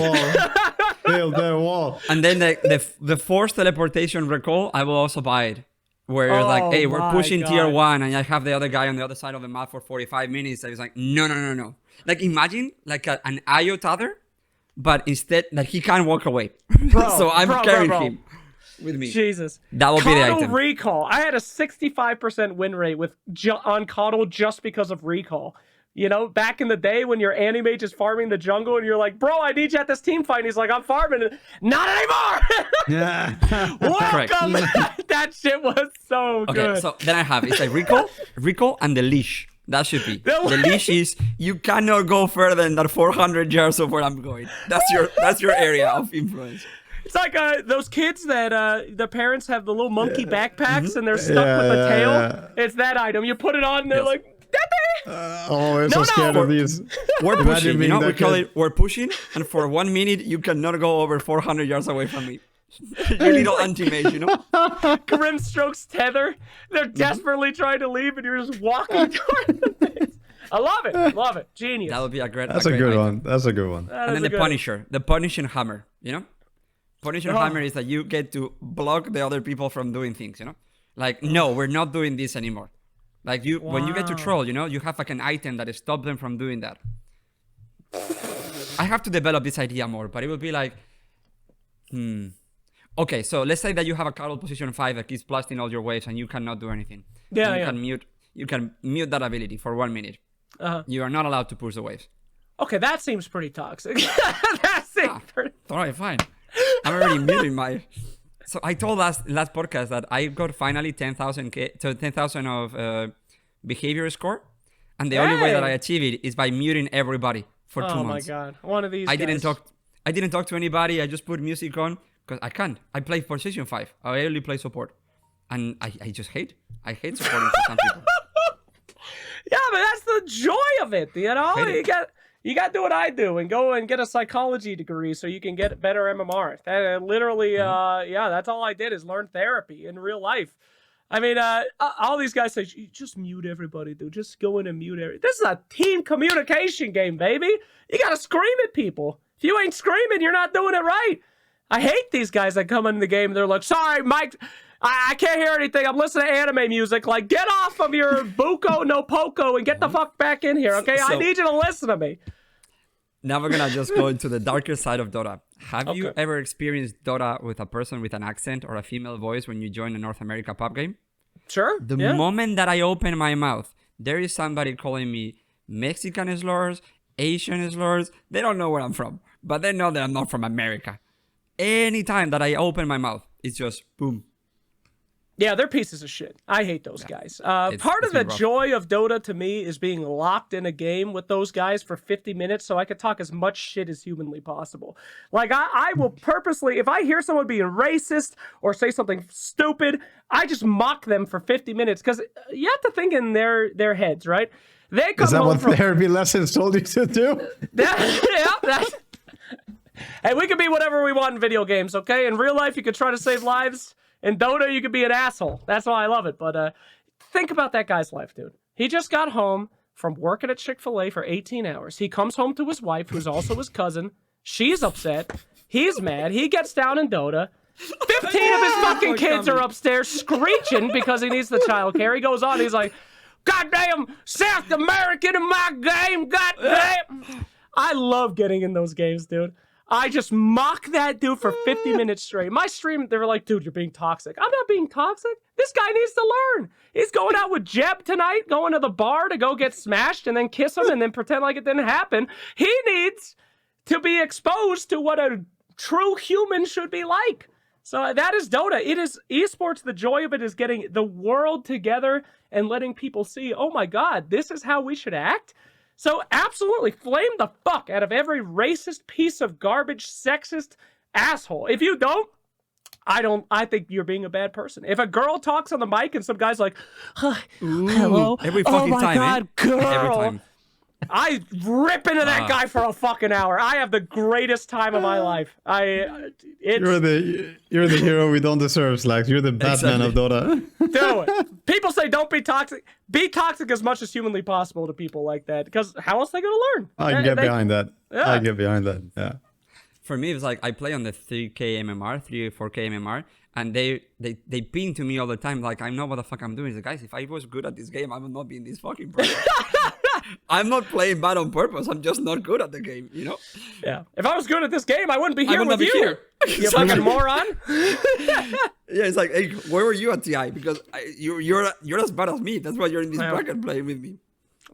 Build the wall. And then the forced teleportation recall, I will also buy it. Where it's like, hey, we're pushing tier 1 and I have the other guy on the other side of the map for 45 minutes. I was like, no. Like imagine like an IO tether, but instead that he can't walk away. So I'm carrying him with me. Jesus. That will be the item. Recall. I had a 65% win rate with on Coddle just because of recall. You know, back in the day when your anime is farming the jungle and you're like, bro, I need you at this team fight. And he's like, I'm farming. Not anymore. Yeah. Welcome. That shit was so good. Okay, so then I have, it's like recall and the leash. That should be. The leash is, you cannot go further than that 400 yards of where I'm going. That's your area of influence. It's like those kids that the parents have the little monkey backpacks and they're stuck with the tail. Yeah. It's that item. You put it on and they're like, I'm so scared of these. We're pushing, you know, we call it, we're pushing, and for 1 minute, you cannot go over 400 yards away from me. Your little anti-mage, you know? Grimstroke's tether. They're desperately trying to leave, and you're just walking towards them. I love it. Genius. That would be a great That's a good one. That's a good one. And then the Punisher. The punishing hammer, you know? Punishing hammer is that you get to block the other people from doing things, you know? Like, no, we're not doing this anymore. Like when you get to troll, you know, you have like an item that stops them from doing that. I have to develop this idea more, but it would be like, okay, so let's say that you have a Carol position 5 that keeps blasting all your waves and you cannot do anything. Yeah, You can mute that ability for 1 minute. You are not allowed to push the waves. Okay, that seems pretty toxic. That seems pretty... All right, fine. I'm already muting my... So I told last podcast that I got finally 10,000 of behavior score, and the only way that I achieve it is by muting everybody for 2 months. Oh my God, one of these. I didn't talk to anybody. I just put music on because I can't. I play position 5. I only play support, and I just hate. I hate supporting for some people. Yeah, but that's the joy of it. You know, you got to do what I do and go and get a psychology degree so you can get better MMR. That literally, that's all I did is learn therapy in real life. I mean, all these guys say, just mute everybody, dude. Just go in and mute everybody. This is a team communication game, baby. You got to scream at people. If you ain't screaming, you're not doing it right. I hate these guys that come in the game and they're like, sorry, Mike, I can't hear anything. I'm listening to anime music. Like, get off of your buko no poko and get the fuck back in here, okay? I need you to listen to me. Now we're going to just go into the darker side of Dota. Have you ever experienced Dota with a person with an accent or a female voice when you join a North America pub game? Sure. The moment that I open my mouth, there is somebody calling me Mexican slurs, Asian slurs. They don't know where I'm from, but they know that I'm not from America. Anytime that I open my mouth, it's just boom. Yeah, they're pieces of shit. I hate those guys. Part of the joy of Dota to me is being locked in a game with those guys for 50 minutes so I could talk as much shit as humanly possible. Like, I will purposely, if I hear someone being racist or say something stupid, I just mock them for 50 minutes because you have to think in their heads, right? They come Is that home what therapy lessons told you to do? Hey, we can be whatever we want in video games, okay? In real life, you could try to save lives. In Dota, you could be an asshole. That's why I love it. But think about that guy's life, dude. He just got home from working at Chick-fil-A for 18 hours. He comes home to his wife, who's also his cousin. She's upset. He's mad. He gets down in Dota. 15 of his fucking kids are upstairs screeching because he needs the childcare. He goes on. He's like, goddamn South American in my game. Goddamn. I love getting in those games, dude. I just mock that dude for 50 minutes straight. My stream, they were like, dude, you're being toxic. I'm not being toxic. This guy needs to learn. He's going out with Jeb tonight, going to the bar to go get smashed and then kiss him and then pretend like it didn't happen. He needs to be exposed to what a true human should be like. So that is Dota. It is esports. The joy of it is getting the world together and letting people see, oh my God, this is how we should act. So absolutely flame the fuck out of every racist piece of garbage, sexist, asshole. If you don't, I think you're being a bad person. If a girl talks on the mic and some guy's like, hello, every fucking my time, God, girl. Every time. I rip into that guy for a fucking hour. I have the greatest time of my life. You're the hero we don't deserve, Slacks. You're the Batman of Dota. Do it. People say don't be toxic. Be toxic as much as humanly possible to people like that, because how else are they going to learn? I can get behind that. Yeah. I get behind that. Yeah. For me, it's like I play on the 3K MMR, 3 or 4K MMR, and they ping to me all the time like I know what the fuck I'm doing. It's like, guys, if I was good at this game, I would not be in this fucking problem. I'm not playing bad on purpose. I'm just not good at the game, you know? Yeah. If I was good at this game, I wouldn't be here with you. Here. You fucking moron. Yeah, it's like, hey, where were you at TI? Because you're as bad as me. That's why you're in this bracket playing with me.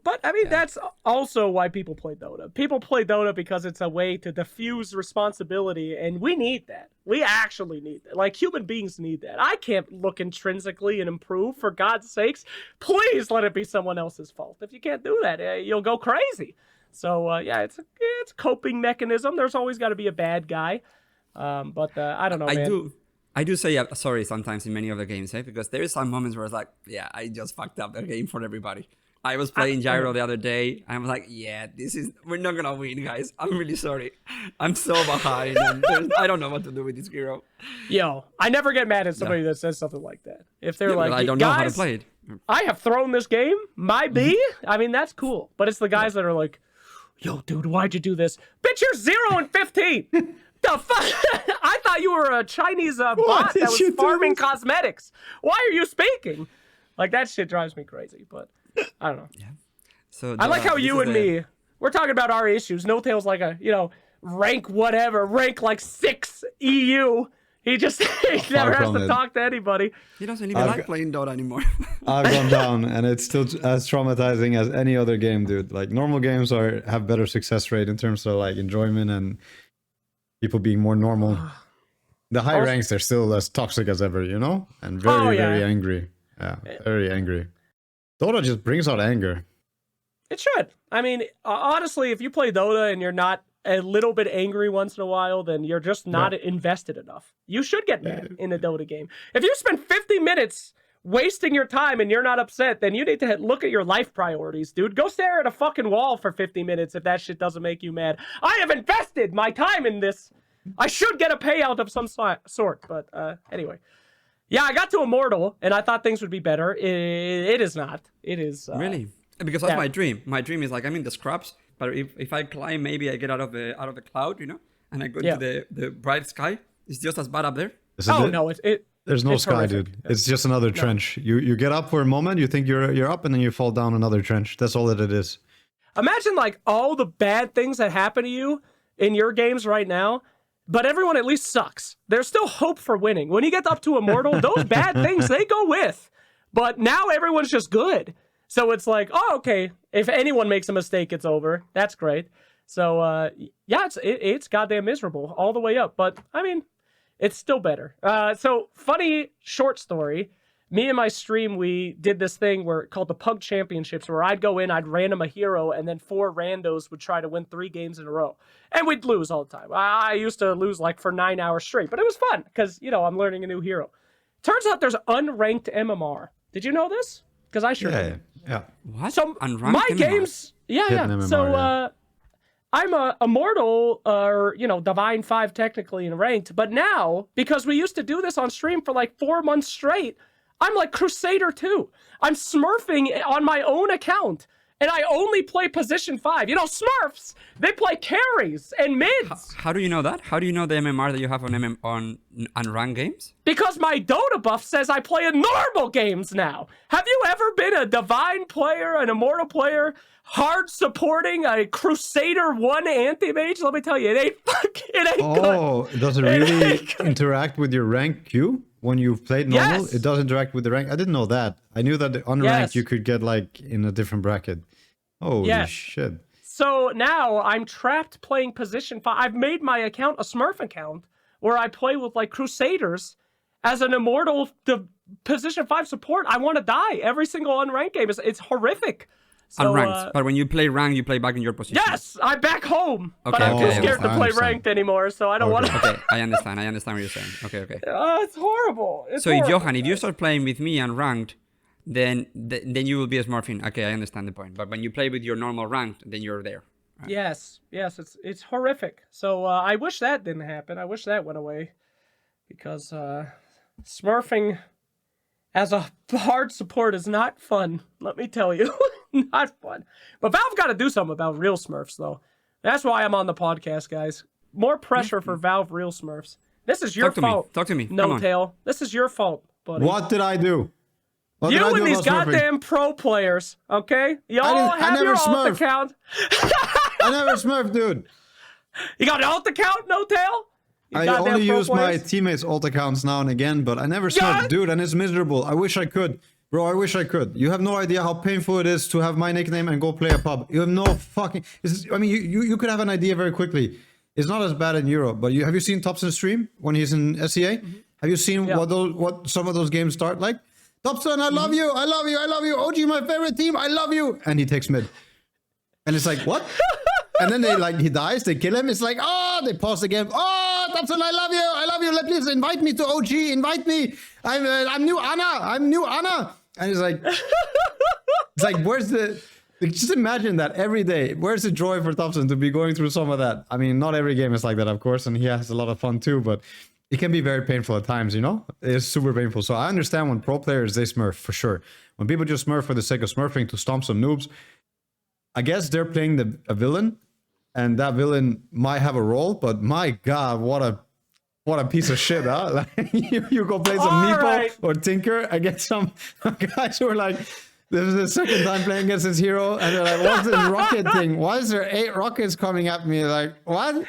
But, I mean, that's also why people play Dota. People play Dota because it's a way to diffuse responsibility, and we need that. We actually need that. Like, human beings need that. I can't look intrinsically and improve, for God's sakes. Please let it be someone else's fault. If you can't do that, you'll go crazy. So, yeah, it's a coping mechanism. There's always got to be a bad guy. But I don't know, man. I do say sorry sometimes in many of the games, because there is some moments where it's like, yeah, I just fucked up the game for everybody. I was playing Gyro the other day. I'm like, yeah, we're not gonna win, guys. I'm really sorry. I'm so behind. And I don't know what to do with this hero. Yo, I never get mad at somebody that says something like that. If they're like, I don't know how to play it. I have thrown this game. My B. I mean, that's cool. But it's the guys that are like, yo, dude, why'd you do this? Bitch, you're 0 and 15. The fuck? I thought you were a Chinese bot that was farming cosmetics. Why are you speaking? Like, that shit drives me crazy. But I don't know. Yeah. So I like how you and me, we're talking about our issues. No Tail's like rank whatever, rank like 6 EU. He just he never has to talk to anybody. He doesn't even like playing Dota anymore. I've gone down, and it's still as traumatizing as any other game, dude. Like, normal games have better success rate in terms of like enjoyment and people being more normal. The high ranks are still as toxic as ever, you know, and very angry. Yeah, very angry. Dota just brings out anger. It should. I mean, honestly, if you play Dota and you're not a little bit angry once in a while, then you're just not invested enough. You should get mad in a Dota game. If you spend 50 minutes wasting your time and you're not upset, then you need to look at your life priorities, dude. Go stare at a fucking wall for 50 minutes if that shit doesn't make you mad. I have invested my time in this. I should get a payout of some sort. But anyway. Yeah, I got to Immortal, and I thought things would be better. It is not. It is... really? Because that's my dream. My dream is like, I'm in the scrubs, but if I climb, maybe I get out of the cloud, you know? And I go to the bright sky. It's just as bad up there. No, there's no sky, horrific. Dude. It's just another trench. You get up for a moment, you think you're up, and then you fall down another trench. That's all that it is. Imagine, like, all the bad things that happen to you in your games right now, but everyone at least sucks. There's still hope for winning. When you get up to Immortal, those bad things, they go with. But now everyone's just good. So it's like, oh, okay, if anyone makes a mistake, it's over. That's great. So, yeah, it's goddamn miserable all the way up. But, I mean, it's still better. So, funny short story. Me and my stream, we did this thing called the Pug Championships, where I'd go in, I'd random a hero, and then 4 randos would try to win 3 games in a row. And we'd lose all the time. I used to lose like for 9 hours straight, but it was fun because, I'm learning a new hero. Turns out there's unranked MMR. Did you know this? Because I sure did. Yeah. What? So unranked my MMR? games, MMR, so I'm a Immortal, or, Divine 5 technically in ranked, but now, because we used to do this on stream for like 4 months straight, I'm like Crusader 2. I'm smurfing on my own account, and I only play position 5. Smurfs, they play carries and mids. How do you know that? How do you know the MMR that you have on unranked games? Because my Dota buff says I play in normal games now. Have you ever been a Divine player, an Immortal player, hard supporting a Crusader 1 anti-mage? Let me tell you, it ain't good. Oh, does it really interact with your rank queue? When you've played normal, Yes. It does interact with the rank. I didn't know that. I knew that the unranked you could get like in a different bracket. Holy shit. So now I'm trapped playing position 5. I've made my account a Smurf account where I play with like Crusaders as an Immortal position 5 support. I want to die every single unranked game. It's horrific. So, Unranked. But when you play ranked, you play back in your position. Yes, I'm back home, but Okay, I'm too okay, scared to I play understand. ranked anymore, so I don't want to. Okay, I understand what you're saying. Okay. It's horrible. It's So horrible, Johan, if you guys. start playing with me and ranked, then you will be smurfing. Okay, I understand the point. But when you play with your normal ranked, then you're there. Right. Yes, it's horrific. So I wish that didn't happen. I wish that went away, because smurfing as a hard support is not fun. Let me tell you, not fun. But Valve got to do something about real smurfs, though. That's why I'm on the podcast, guys. More pressure for Valve real smurfs. This is your fault. Talk to me. No tail. This is your fault, buddy. What did I do? What did I You do and these about smurfing? goddamn pro players, okay? Y'all I have never your alt smurf. account. I never smurf, dude. You got an alt account, no tail? You I goddamn only pro use my players? teammates' alt accounts now and again, but I never Yeah. smurf, dude, and it's miserable. I wish I could. Bro, I wish I could. You have no idea how painful it is to have my nickname and go play a pub. You have no fucking... you could have an idea very quickly. It's not as bad in Europe, but have you seen Thompson stream when he's in SEA? Have you seen what some of those games start like? Thompson, I love you, I love you, I love you. OG, my favorite team, I love you. And he takes mid. And it's like, what? And then he dies, they kill him. It's like, oh, they pause the game. Oh, Thompson, I love you. Please invite me to OG, invite me. I'm new Anna. And it's like, where's the... Just imagine that every day. Where's the joy for Thompson to be going through some of that? I mean, not every game is like that, of course, and he has a lot of fun too, but it can be very painful at times, you know? It's super painful. So I understand when pro players, they smurf, for sure. When people just smurf for the sake of smurfing to stomp some noobs, I guess they're playing a villain, and that villain might have a role, but my God, what a piece of shit, huh? Like, you go play some Meepo or Tinker against some guys who are like, this is the second time playing against this hero, and they're like, what's this rocket thing? Why is there 8 rockets coming at me? Like, what?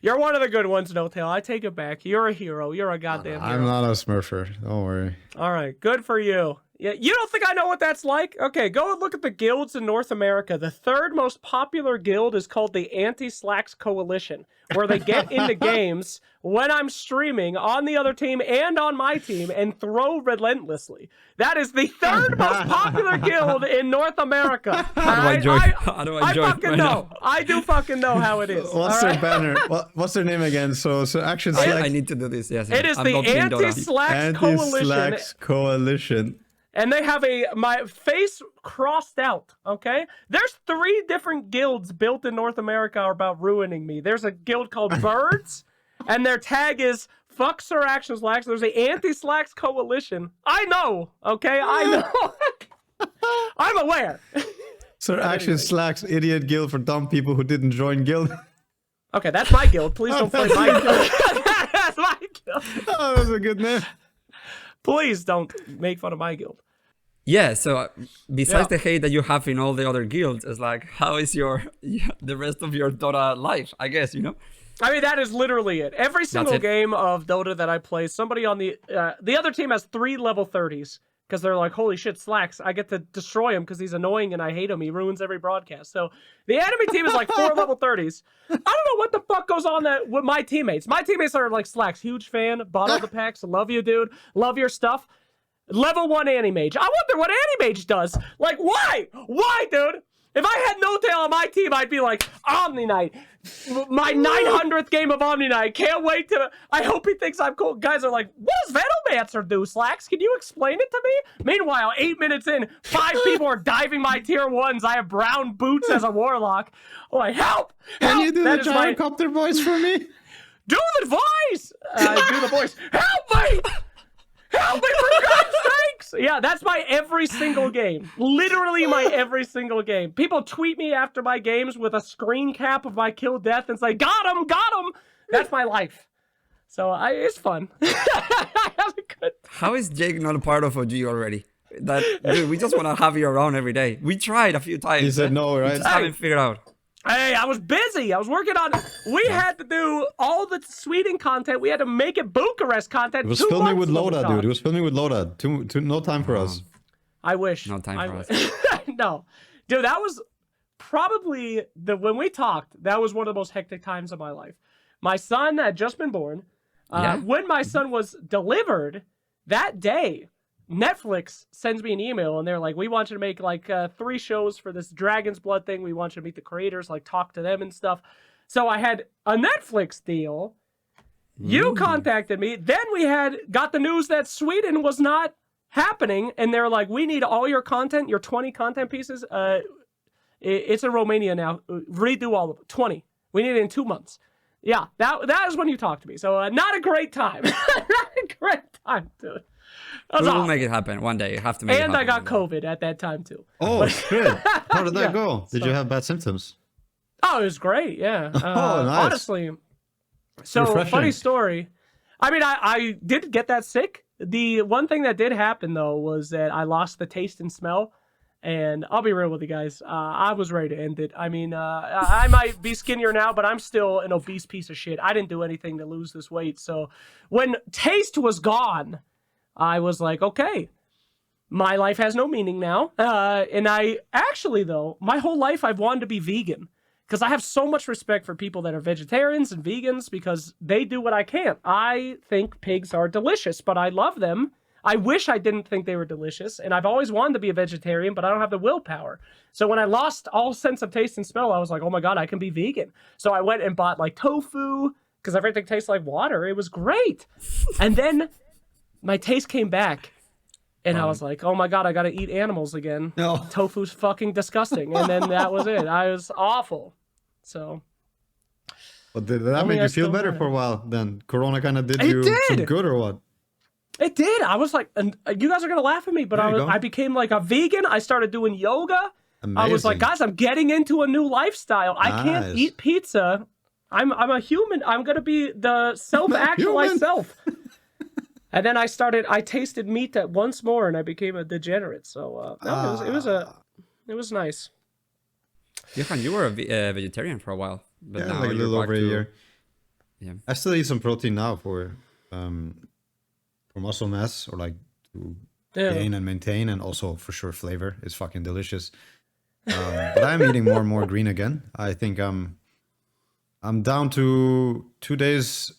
You're one of the good ones, No Tail. I take it back. You're a hero. You're a goddamn hero. I'm not a smurfer. Don't worry. All right. Good for you. Yeah, you don't think I know what that's like? Okay, go and look at the guilds in North America. The third most popular guild is called the Anti-Slacks Coalition, where they get into games when I'm streaming on the other team and on my team and throw relentlessly. That is the third most popular guild in North America. How do I join? I fucking know. I do fucking know how it is. What's their banner? What's their name again? So SirActionSlacks. I need to do this. Yes. It is I'm the not playing Dota. Anti-Slacks Coalition. Anti-Slacks Coalition. And they have my face crossed out, okay? There's 3 different guilds built in North America about ruining me. There's a guild called Birds, and their tag is fuck SirActionSlacks. There's the Anti-Slacks Coalition. I know, okay? I know. I'm aware. SirActionSlacks idiot guild for dumb people who didn't join guild. Okay, that's my guild. Please don't play my guild. That's my guild. Oh, that was a good name. Please don't make fun of my guild. Yeah, so besides the hate that you have in all the other guilds, it's like, how is the rest of your Dota life, I guess, you know? I mean, that is literally it. Every single game of Dota that I play, somebody on the other team has 3 level 30s, because they're like, holy shit, Slacks, I get to destroy him because he's annoying and I hate him. He ruins every broadcast. So the enemy team is like 4 level 30s. I don't know what the fuck goes on with my teammates. My teammates are like, Slacks, huge fan, bought all the packs, love you, dude, love your stuff. Level 1 Animage. I wonder what Animage does. Like, why? Why, dude? If I had No Tail on my team, I'd be like, Omni Knight. My 900th game of Omni Knight. Can't wait to... I hope he thinks I'm cool. Guys are like, what does Venomancer do, Slacks? Can you explain it to me? Meanwhile, 8 minutes in, 5 people are diving my tier 1s. I have brown boots as a warlock. I'm like, help! Can you do That the is my... gyrocopter voice for me? Do the voice! Do the voice. Help me! Help me, for God's sakes! Yeah, that's my every single game. Literally my every single game. People tweet me after my games with a screen cap of my kill death and say, got him! That's my life. So it's fun. I have a good time. How is Jake not a part of OG already? Dude, we just want to have you around every day. We tried a few times. He said no, right? We just haven't figured out. Hey, I was busy. I was working on... We had to do all the Sweden content. We had to make it Bucharest content. It was filming with Loda, dude. It was filming with Loda. No time for us. I wish. No time for us. No. Dude, that was probably... When we talked, that was one of the most hectic times of my life. My son had just been born. When my son was delivered, that day, Netflix sends me an email and they're like, we want you to make like 3 shows for this Dragon's Blood thing. We want you to meet the creators, like talk to them and stuff. So I had a Netflix deal. You contacted me. Then we got the news that Sweden was not happening. And they're like, we need all your content, your 20 content pieces. It's in Romania now. Redo all of it. 20. We need it in 2 months. Yeah, that is when you talked to me. So not a great time. Not a great time, dude. We'll make it happen one day. You have to make it happen. And I got COVID at that time too. Oh, shit. How did that go? Did so... you have bad symptoms? Oh, it was great. Yeah. Oh, nice. Honestly. So, refreshing. Funny story. I mean, I did get that sick. The one thing that did happen, though, was that I lost the taste and smell. And I'll be real with you guys. I was ready to end it. I mean, I might be skinnier now, but I'm still an obese piece of shit. I didn't do anything to lose this weight. So when taste was gone, I was like, okay, my life has no meaning now. And I actually, though, my whole life I've wanted to be vegan because I have so much respect for people that are vegetarians and vegans because they do what I can't. I think pigs are delicious, but I love them. I wish I didn't think they were delicious, and I've always wanted to be a vegetarian, but I don't have the willpower. So when I lost all sense of taste and smell, I was like, oh my God, I can be vegan. So I went and bought like tofu because everything tastes like water. It was great. And then my taste came back, and I was like, oh my God, I got to eat animals again. No. Tofu's fucking disgusting. And then that was it. I was awful. So... But did that make you feel better for a while then? Corona kind of did some good or what? It did. I was like, and you guys are going to laugh at me, but I became like a vegan. I started doing yoga. Amazing. I was like, guys, I'm getting into a new lifestyle. Nice. I can't eat pizza. I'm a human. I'm going to be the self-actualized self. And then I tasted meat once more and I became a degenerate. So it was nice. Johan, you were a vegetarian for a while. But now like a little over a year. Yeah. I still eat some protein now for muscle mass or like to gain and maintain, and also for sure flavor is fucking delicious. But I'm eating more and more green again. I think I'm down to 2 days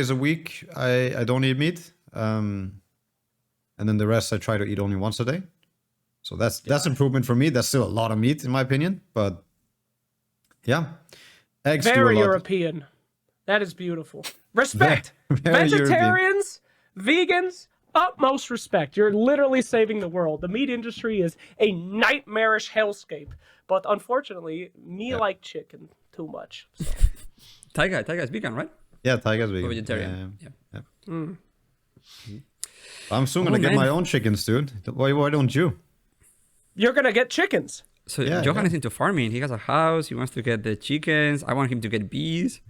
a week. I don't eat meat, and then the rest I try to eat only once a day. So that's improvement for me. That's still a lot of meat in my opinion, but yeah, eggs. Very European. That is beautiful. Respect. Very Vegetarians. Vegans, utmost respect. You're literally saving the world. The meat industry is a nightmarish hellscape. But unfortunately, me like chicken too much. So. Taiga is vegan, right? Yeah, Taiga's vegan. Vegetarian. Yeah. I'm soon going to get my own chickens, dude. Why don't you? You're going to get chickens. So Johan is into farming. He has a house. He wants to get the chickens. I want him to get bees.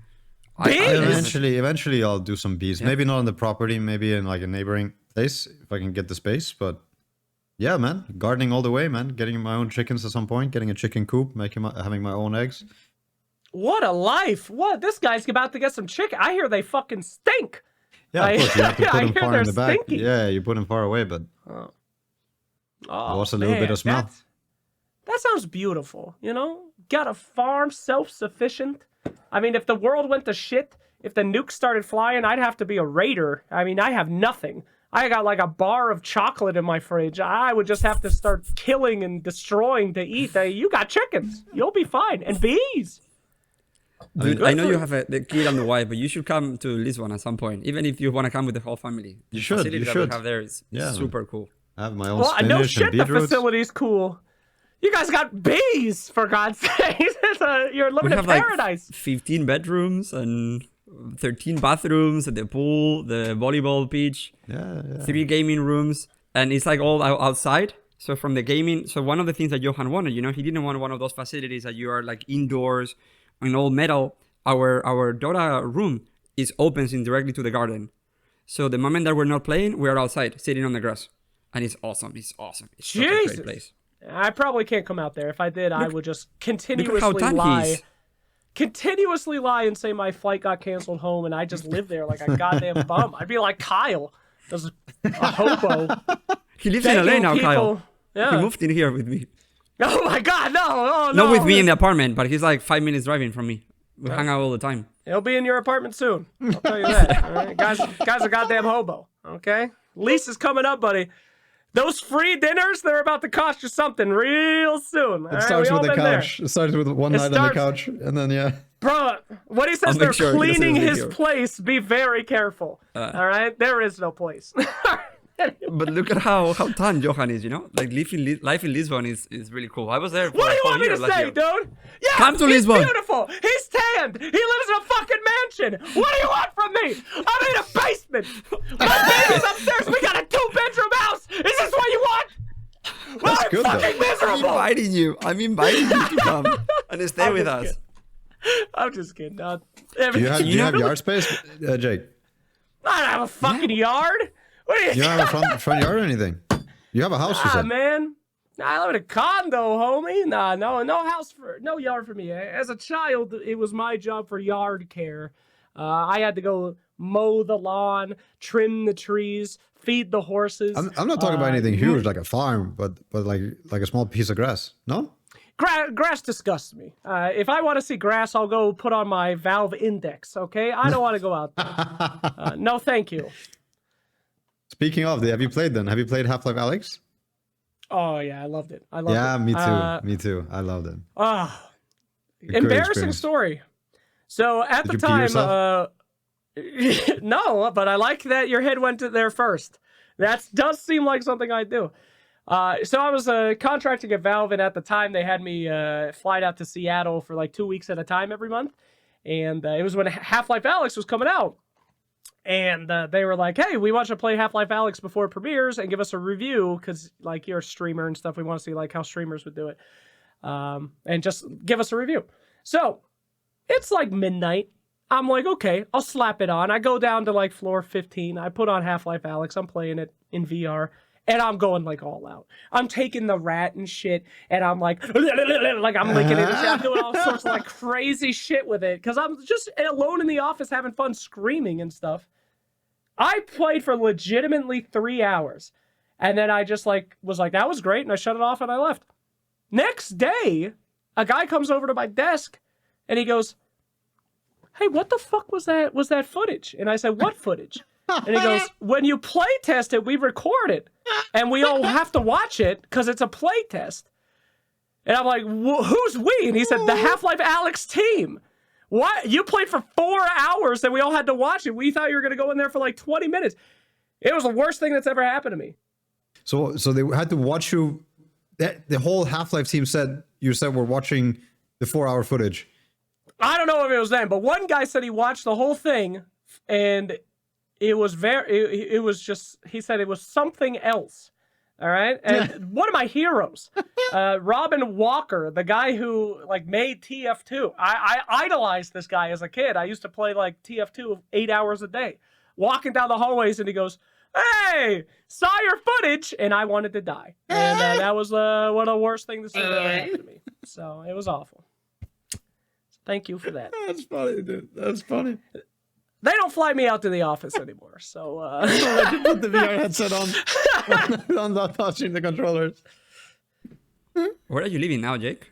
Eventually I'll do some bees. Maybe not on the property, maybe in like a neighboring place if I can get the space. But yeah, man, gardening all the way, man. Getting my own chickens at some point, getting a chicken coop, having my own eggs. What a life! What, this guy's about to get some chicken. I hear they fucking stink. Yeah, of course you have to put them far in the back. Stinky. Yeah, you put them far away, but lost a little bit of smell. That sounds beautiful. You know, got a farm, self-sufficient. I mean, if the world went to shit, if the nukes started flying, I'd have to be a raider. I mean, I have nothing. I got like a bar of chocolate in my fridge. I would just have to start killing and destroying to eat. You got chickens. You'll be fine. And bees. I mean, I know you have the kid and the wife, but you should come to Lisbon at some point. Even if you want to come with the whole family. You should. The that we have there is super cool. I have my own spinach and beetroots. The facility's cool. You guys got bees, for God's sake. You're living in paradise. Like 15 bedrooms and 13 bathrooms, the pool, the volleyball pitch, 3 gaming rooms, and it's like all outside. So from the gaming, so one of the things that Johan wanted, you know, he didn't want one of those facilities that you are like indoors in all metal. Our Dota room opens directly to the garden. So the moment that we're not playing, we're outside, sitting on the grass. And it's awesome. It's awesome. It's such a great place. I probably can't come out there. If I did, I would just continuously lie. Continuously lie and say my flight got canceled home and I just live there like a goddamn bum. I'd be like Kyle, just a hobo. He lives in LA now, Kyle. Yeah. He moved in here with me. Oh my God, no. Oh, Not with me in the apartment, but he's like 5 minutes driving from me. We hang out all the time. He'll be in your apartment soon. I'll tell you that. All right? Guy's a goddamn hobo. Okay? Lease is coming up, buddy. Those free dinners, they're about to cost you something real soon. It starts with the couch. It starts with one night on the couch, and then yeah. Bro, when he says they're cleaning his place, be very careful. All right, there is no place. But look at how tan Johan is, you know? Like life in Lisbon is really cool. I was there for what do you want me to say, dude? Yeah, come to Lisbon. He's beautiful. He's tanned. He lives in a fucking mansion. What do you want from me? I'm in a basement. My baby's upstairs. We got a 2-bedroom house. Is this what you want? Well, That's good, fucking though. miserable. I'm inviting you to come and stay with us. I'm just kidding. Do you have yard space, Jake? I don't have a fucking yard. What are You don't have a front yard or anything? You have a house, you said. Man. I live in a condo, homie. No yard for me. As a child, it was my job for yard care. I had to go mow the lawn, trim the trees, feed the horses. I'm not talking about anything huge like a farm, but like a small piece of grass. No? Grass disgusts me. If I want to see grass, I'll go put on my Valve Index, okay? I don't want to go out there. No, thank you. Speaking of, have you played then? Have you played Half-Life Alyx? Oh, yeah, I loved it. I loved it. Yeah, me too. Me too. I loved it. Embarrassing story. So at the time, no, but I like that your head went to there first. That does seem like something I do. So I was contracting at Valve, and at the time they had me fly out to Seattle for like 2 weeks at a time every month. And it was when Half-Life Alyx was coming out. And they were like, hey, we want you to play Half-Life Alyx before it premieres and give us a review because, like, you're a streamer and stuff. We want to see, like, how streamers would do it. And just give us a review. So it's like midnight. I'm like, okay, I'll slap it on. I go down to, like, floor 15. I put on Half-Life Alyx. I'm playing it in VR. And I'm going, like, all out. I'm taking the rat and shit. And I'm like I'm licking it and shit. I'm doing all sorts of, like, crazy shit with it. Because I'm just alone in the office having fun screaming and stuff. I played for legitimately 3 hours. And then I just, like, was like, that was great. And I shut it off and I left. Next day, a guy comes over to my desk. And he goes, hey, what the fuck was that footage? And I said, what footage? And he goes, when you play test it, we record it. And we all have to watch it because it's a play test. And I'm like, who's we? And he said, the Half-Life Alyx team. What? You played for 4 hours and we all had to watch it. We thought you were going to go in there for like 20 minutes. It was the worst thing that's ever happened to me. So they had to watch you. The whole Half-Life team said we're watching the 4-hour footage. I don't know if it was them, but one guy said he watched the whole thing and it was he said it was something else. All right. And one of my heroes, Robin Walker, the guy who like made TF2. I idolized this guy as a kid. I used to play like TF2 8 hours a day, walking down the hallways and he goes, hey, saw your footage. And I wanted to die. And that was one of the worst things that ever happened to me. So it was awful. Thank you for that. That's funny, dude. That's funny. They don't fly me out to the office anymore, so... Let you put the VR headset on. I'm not touching the controllers. Where are you living now, Jake?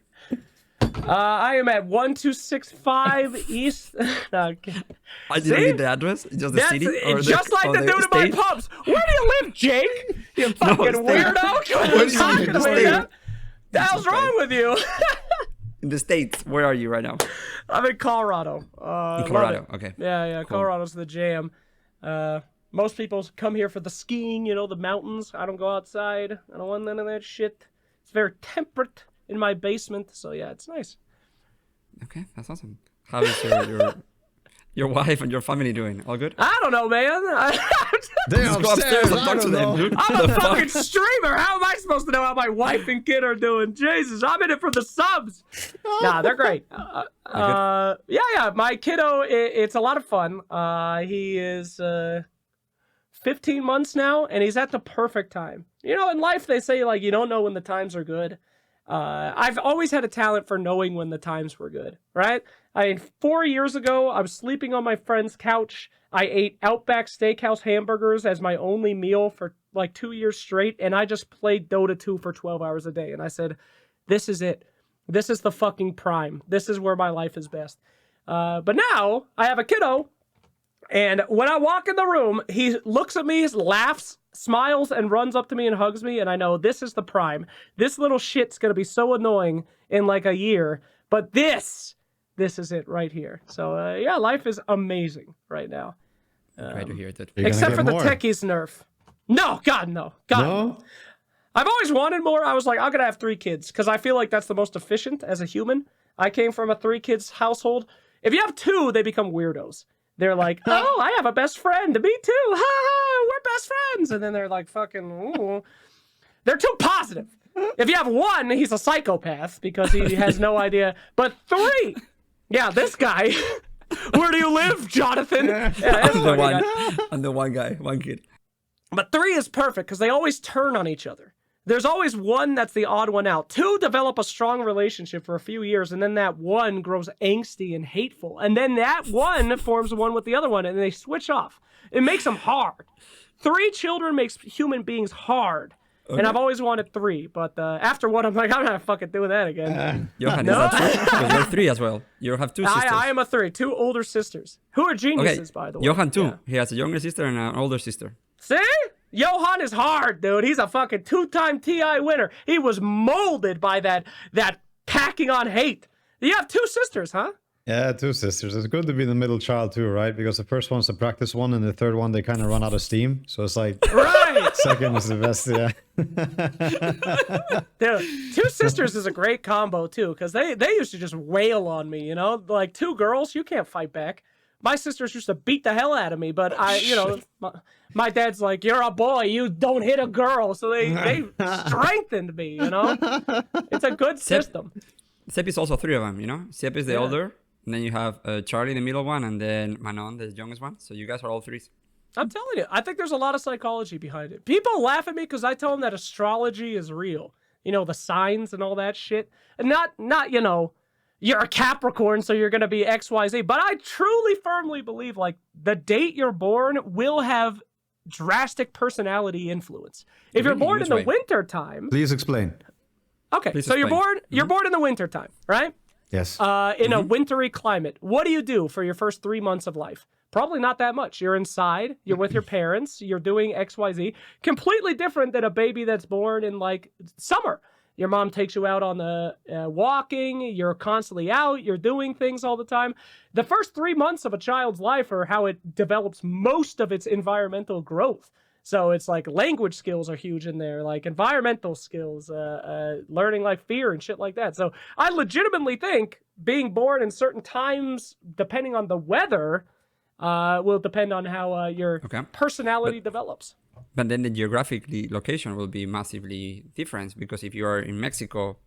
I am at 1265 East... I didn't need the address, just the city? Or just like the dude in my pubs. Where do you live, Jake? You fucking weirdo. Where do you live in the state? What the hell's wrong with you? In the States, where are you right now? I'm in Colorado. In Colorado, okay. Yeah, cool. Colorado's the jam. Most people come here for the skiing, you know, the mountains. I don't go outside. I don't want none of that shit. It's very temperate in my basement, so yeah, it's nice. Okay, that's awesome. How is your wife and your family doing? All good? I don't know, man. Just go upstairs and talk to them, dude. I'm a fucking streamer. How am I supposed to know how my wife and kid are doing? Jesus, I'm in it for the subs. Nah, they're great. Yeah. My kiddo, it's a lot of fun. He is 15 months now, and he's at the perfect time. You know, in life, they say, like, you don't know when the times are good. I've always had a talent for knowing when the times were good, right? 4 years ago, I was sleeping on my friend's couch. I ate Outback Steakhouse hamburgers as my only meal for like 2 years straight, and I just played Dota 2 for 12 hours a day. And I said, this is it. This is the fucking prime. This is where my life is best. But now, I have a kiddo, And when I walk in the room, he looks at me, laughs, smiles, and runs up to me and hugs me. And I know this is the prime. This little shit's going to be so annoying in like a year. But this is it right here. So, yeah, life is amazing right now. Great to hear that. Except for the Techies nerf. No, God, no. God, no. I've always wanted more. I was like, I'm going to have 3 kids because I feel like that's the most efficient as a human. I came from a 3 kids household. If you have 2, they become weirdos. They're like, oh, I have a best friend. Me too. Ha ha, we're best friends. And then they're like fucking, ooh. They're too positive. If you have 1, he's a psychopath because he has no idea. But 3, yeah, this guy. Where do you live, Jonathan? Yeah, I'm the one guy, one kid. But 3 is perfect because they always turn on each other. There's always 1 that's the odd one out. 2 develop a strong relationship for a few years, and then that 1 grows angsty and hateful. And then that 1 forms one with the other one, and they switch off. It makes them hard. 3 children makes human beings hard. Okay. And I've always wanted 3, but after 1, I'm like, I'm not fucking doing that again. Johan, is that true? Because you're 3 as well. You have 2 sisters. I am a 3, 2 older sisters, who are geniuses, by the way. Johan too. Yeah. He has a younger sister and an older sister. See? Johan is hard, dude. He's a fucking 2-time TI winner. He was molded by that packing on hate. You have 2 sisters, huh? Yeah, 2 sisters. It's good to be the middle child too, right? Because the first one's the practice one, and the third one they kind of run out of steam. So it's like, right. Second is the best, yeah. Dude, 2 sisters is a great combo too, because they used to just wail on me, you know, like 2 girls, you can't fight back. My sisters used to beat the hell out of me, but my dad's like, you're a boy, you don't hit a girl. So they strengthened me, you know? It's a good system. Sep is also 3 of them, you know? Sep is the older, and then you have Charlie, the middle one, and then Manon, the youngest one. So you guys are all 3s. I'm telling you, I think there's a lot of psychology behind it. People laugh at me because I tell them that astrology is real. You know, the signs and all that shit. And not you know, you're a Capricorn, so you're going to be XYZ. But I truly, firmly believe, like, the date you're born will have drastic personality influence. If you're born in the winter time... Please explain. Okay, so you're born in the winter time, right? Yes. In a wintry climate. What do you do for your first 3 months of life? Probably not that much. You're inside, you're with your parents, you're doing XYZ. Completely different than a baby that's born in, like, summer. Your mom takes you out on the walking, you're constantly out, you're doing things all the time. The first 3 months of a child's life are how it develops most of its environmental growth. So it's like language skills are huge in there, like environmental skills, learning like fear and shit like that. So I legitimately think being born in certain times, depending on the weather, will depend on how your personality develops. But then the geographic location will be massively different, because if you are in Mexico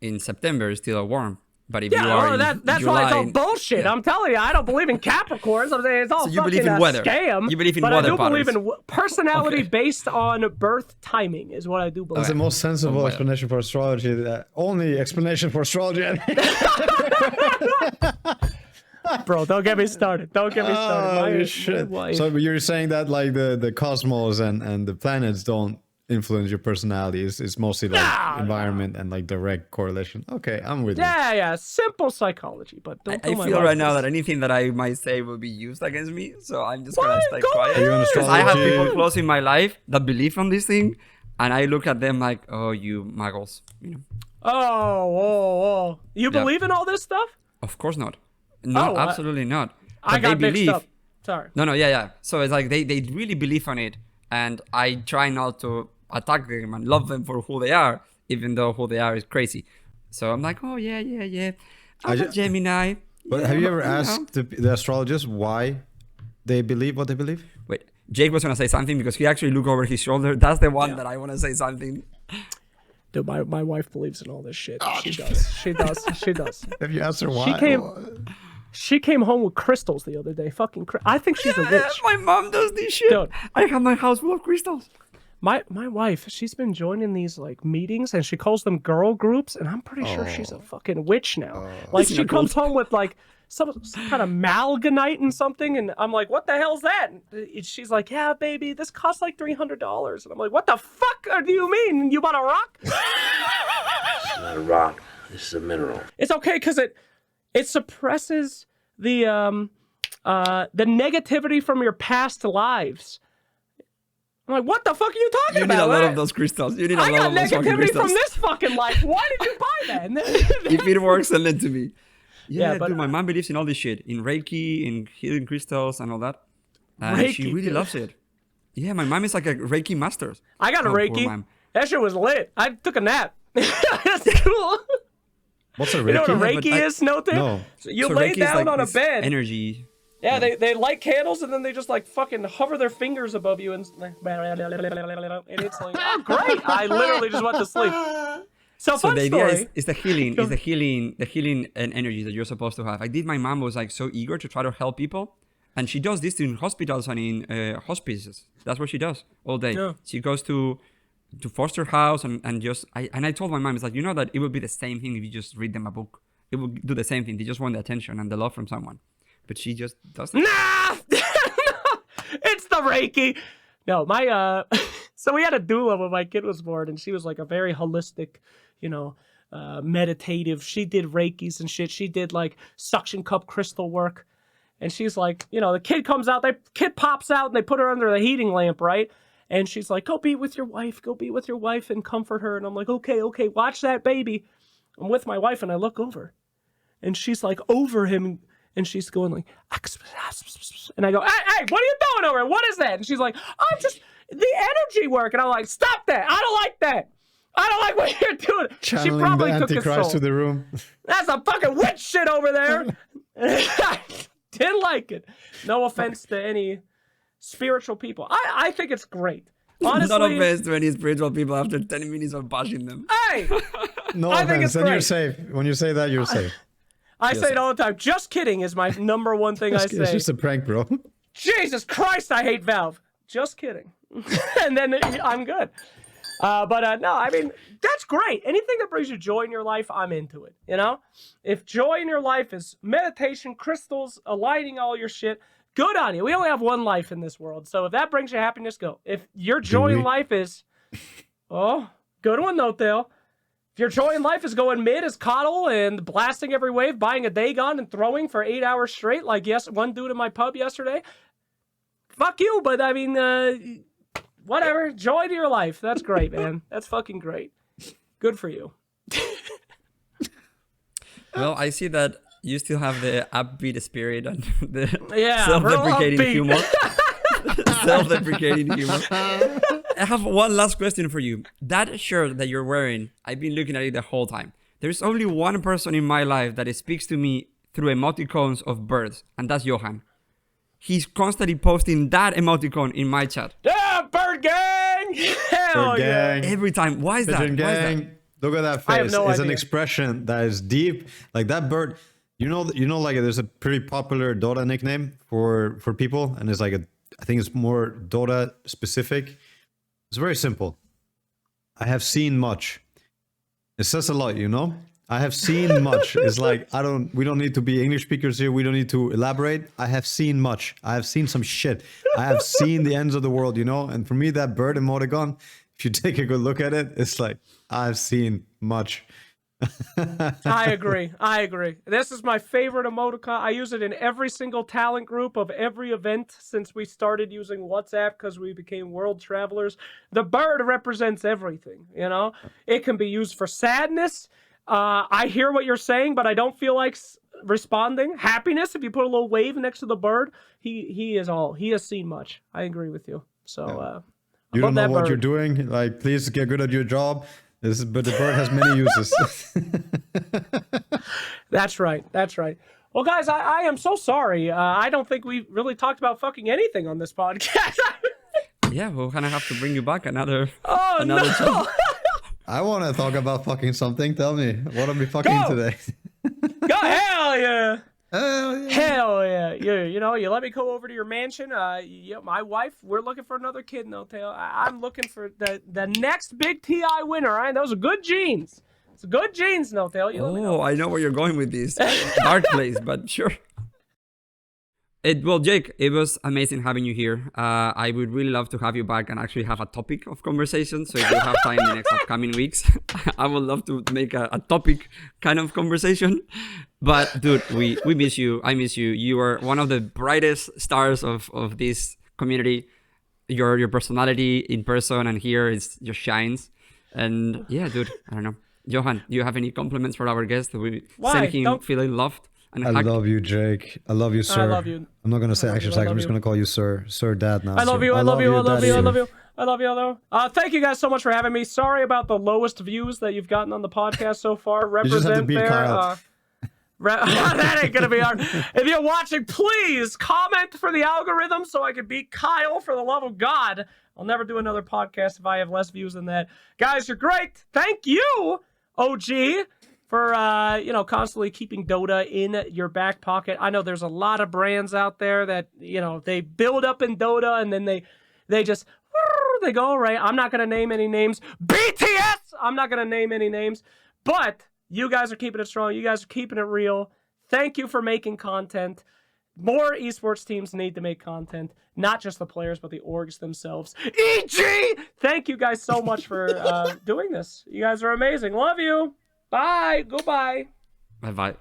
in September, it's still warm. But if you are that's July, why it's all bullshit. Yeah. I'm telling you, I don't believe in Capricorns. I'm saying it's all you believe in weather. Scam. You believe in but weather I do patterns. believe in personality based on birth timing is what I do believe. That's the most sensible explanation for astrology. The only explanation for astrology. Bro, don't get me started. Don't get me started. So you're saying that like the cosmos and the planets don't influence your personality. It's mostly like environment and like direct correlation. Okay, I'm with you. Yeah, simple psychology. But don't I feel right now that anything that I might say will be used against me, so I'm just gonna stay quiet. Because I have people close in my life that believe on this thing, and I look at them like, oh, you muggles, you know. Oh. You believe in all this stuff? Of course not. No, absolutely not. But I got mixed up. Sorry. No, yeah. So it's like they really believe on it, and I try not to attack them and love them for who they are, even though who they are is crazy. So I'm like, oh yeah. I'm a Gemini. But have you ever asked the astrologers why they believe what they believe? Wait, Jake was gonna say something because he actually looked over his shoulder. That's the one that I want to say something. Dude, my wife believes in all this shit. She does. Have you asked her why? She came home with crystals the other day. I think she's a witch. My mom does this shit. Dude, I have my house full of crystals. My wife, she's been joining these like meetings, and she calls them girl groups, and I'm pretty sure she's a fucking witch now. Like she comes home with like some kind of malganite and something, and I'm like, what the hell's that? And she's like, yeah, baby, this costs like $300. And I'm like, what the fuck do you mean? You bought a rock? It's not a rock. This is a mineral. It's okay because it suppresses the the negativity from your past lives. I'm like, what the fuck are you talking You about? need a lot of those crystals. You need a I lot got of those fucking negativity crystals. from this fucking life. Why did you buy that? If it works, send it to me. Yeah, but dude, my mom believes in all this shit, in Reiki, in healing crystals, and all that. And she Reiki, really dude. loves it. Yeah, my mom is like a Reiki master. I got a Poor Reiki. mom. That shit was lit. I took a nap. That's cool. What's a Reiki? You know what a but Reiki is, Note? No. So you So lay Reiki is down like on a this bed. energy. Yeah, they light candles and then they just like fucking hover their fingers above you and it's like, oh great! I literally just went to sleep. So So fun the idea story. is the healing, the healing and energy that you're supposed to have. I did. My mom was like so eager to try to help people, and she does this in hospitals and in hospices. That's what she does all day. Yeah. She goes to foster house and just I told my mom, it's like, you know that it would be the same thing if you just read them a book. It would do the same thing. They just want the attention and the love from someone, but she just doesn't. Nah, it's the Reiki. No, my so we had a doula when my kid was born, and she was like a very holistic, meditative. She did Reikis and shit. She did like suction cup crystal work, and she's like, the kid comes out, kid pops out, and they put her under the heating lamp, right? And she's like, go be with your wife and comfort her. And I'm like, okay, watch that baby. I'm with my wife, and I look over, and she's like over him. And she's going like, and I go, hey, what are you doing over there? What is that? And she's like, I'm just the energy work. And I'm like, stop that. I don't like that. I don't like what you're doing. Channeling she probably the took his Antichrist soul. to the room. That's a fucking witch shit over there. Didn't like it. No offense to any spiritual people. I think it's great. Honestly, Not offense to any spiritual people after 10 minutes of bashing them. Hey, No I think offense. it's Then you're great. safe. When you say that, you're safe. I say it all the time. Just kidding is my number one thing I It's say. just a prank, bro. Jesus Christ, I hate Valve. Just kidding. And then I'm good. No, I mean, that's great. Anything that brings you joy in your life, I'm into it. If joy in your life is meditation, crystals, aligning all your shit, good on you. We only have one life in this world. So if that brings you happiness, go. If your joy in life is, go to a no-tail. If your joy in life is going mid as coddle and blasting every wave, buying a Dagon and throwing for 8 hours straight, like one dude in my pub yesterday, fuck you. But I mean, whatever. Joy to your life. That's great, man. That's fucking great. Good for you. Well, I see that you still have the upbeat spirit and the Yeah, self-deprecating real humor. Self-deprecating humor. I have one last question for you. That shirt that you're wearing, I've been looking at it the whole time. There's only one person in my life that speaks to me through emoticons of birds, and that's Johan. He's constantly posting that emoticon in my chat. Yeah, bird gang! Hell Bird yeah. gang. Every time. Why is that? Pigeon Why is that? gang. Look at that I have face. no It's an idea. expression that is deep. Like that bird. Like there's a pretty popular Dota nickname for people, and it's like I think it's more Dota specific. It's very simple. I have seen much. It says a lot, I have seen much. It's like we don't need to be English speakers here. We don't need to elaborate. I have seen much. I have seen some shit. I have seen the ends of the world, And for me, that bird emoticon, if you take a good look at it, it's like I've seen much. I agree. This is my favorite emoticon. I use it in every single talent group of every event since we started using WhatsApp because we became world travelers. The bird represents everything, It can be used for sadness. I hear what you're saying, but I don't feel like responding. Happiness, if you put a little wave next to the bird, he has seen much. I agree with you. So, You don't know what bird. you're doing. Like, please get good at your job. But the bird has many uses. That's right. Well, guys, I am so sorry. I don't think we really talked about fucking anything on this podcast. Yeah, we'll kind of have to bring you back another no. time. I want to talk about fucking something. Tell me. What are we fucking Go. today? Go, hell yeah. Yeah. Hell yeah. You let me go over to your mansion. My wife, we're looking for another kid, no tail. I'm looking for the next big TI winner, all right? Those are good genes. It's good genes, no tail. You let me know. Oh, I know where you're going with this. Dark place, but sure. Well, Jake, it was amazing having you here. I would really love to have you back and actually have a topic of conversation. So if you have time in the next upcoming weeks, I would love to make a topic kind of conversation. But dude, we miss you. I miss you. You are one of the brightest stars of this community. Your personality in person and here is just shines. And yeah, dude, I don't know. Johan, do you have any compliments for our guest? We send him feeling loved. I love you, Jake. I love you, sir. I love you. I'm not going to say SirActionSlacks. I'm just going to call you sir. Sir Dad now. I love you. I love you. I love you. I love you. I love you, though. Thank you guys so much for having me. Sorry about the lowest views that you've gotten on the podcast so far. You just have to beat Kyle. That ain't gonna be hard. If you're watching, please comment for the algorithm so I can beat Kyle. For the love of God, I'll never do another podcast if I have less views than that. Guys, you're great. Thank you, OG, for constantly keeping Dota in your back pocket. I know there's a lot of brands out there that they build up in Dota and then they just they go right. I'm not gonna name any names. BTS. I'm not gonna name any names, but you guys are keeping it strong. You guys are keeping it real. Thank you for making content. More esports teams need to make content, not just the players, but the orgs themselves. EG! Thank you guys so much for doing this. You guys are amazing. Love you. Bye. Goodbye. Bye-bye.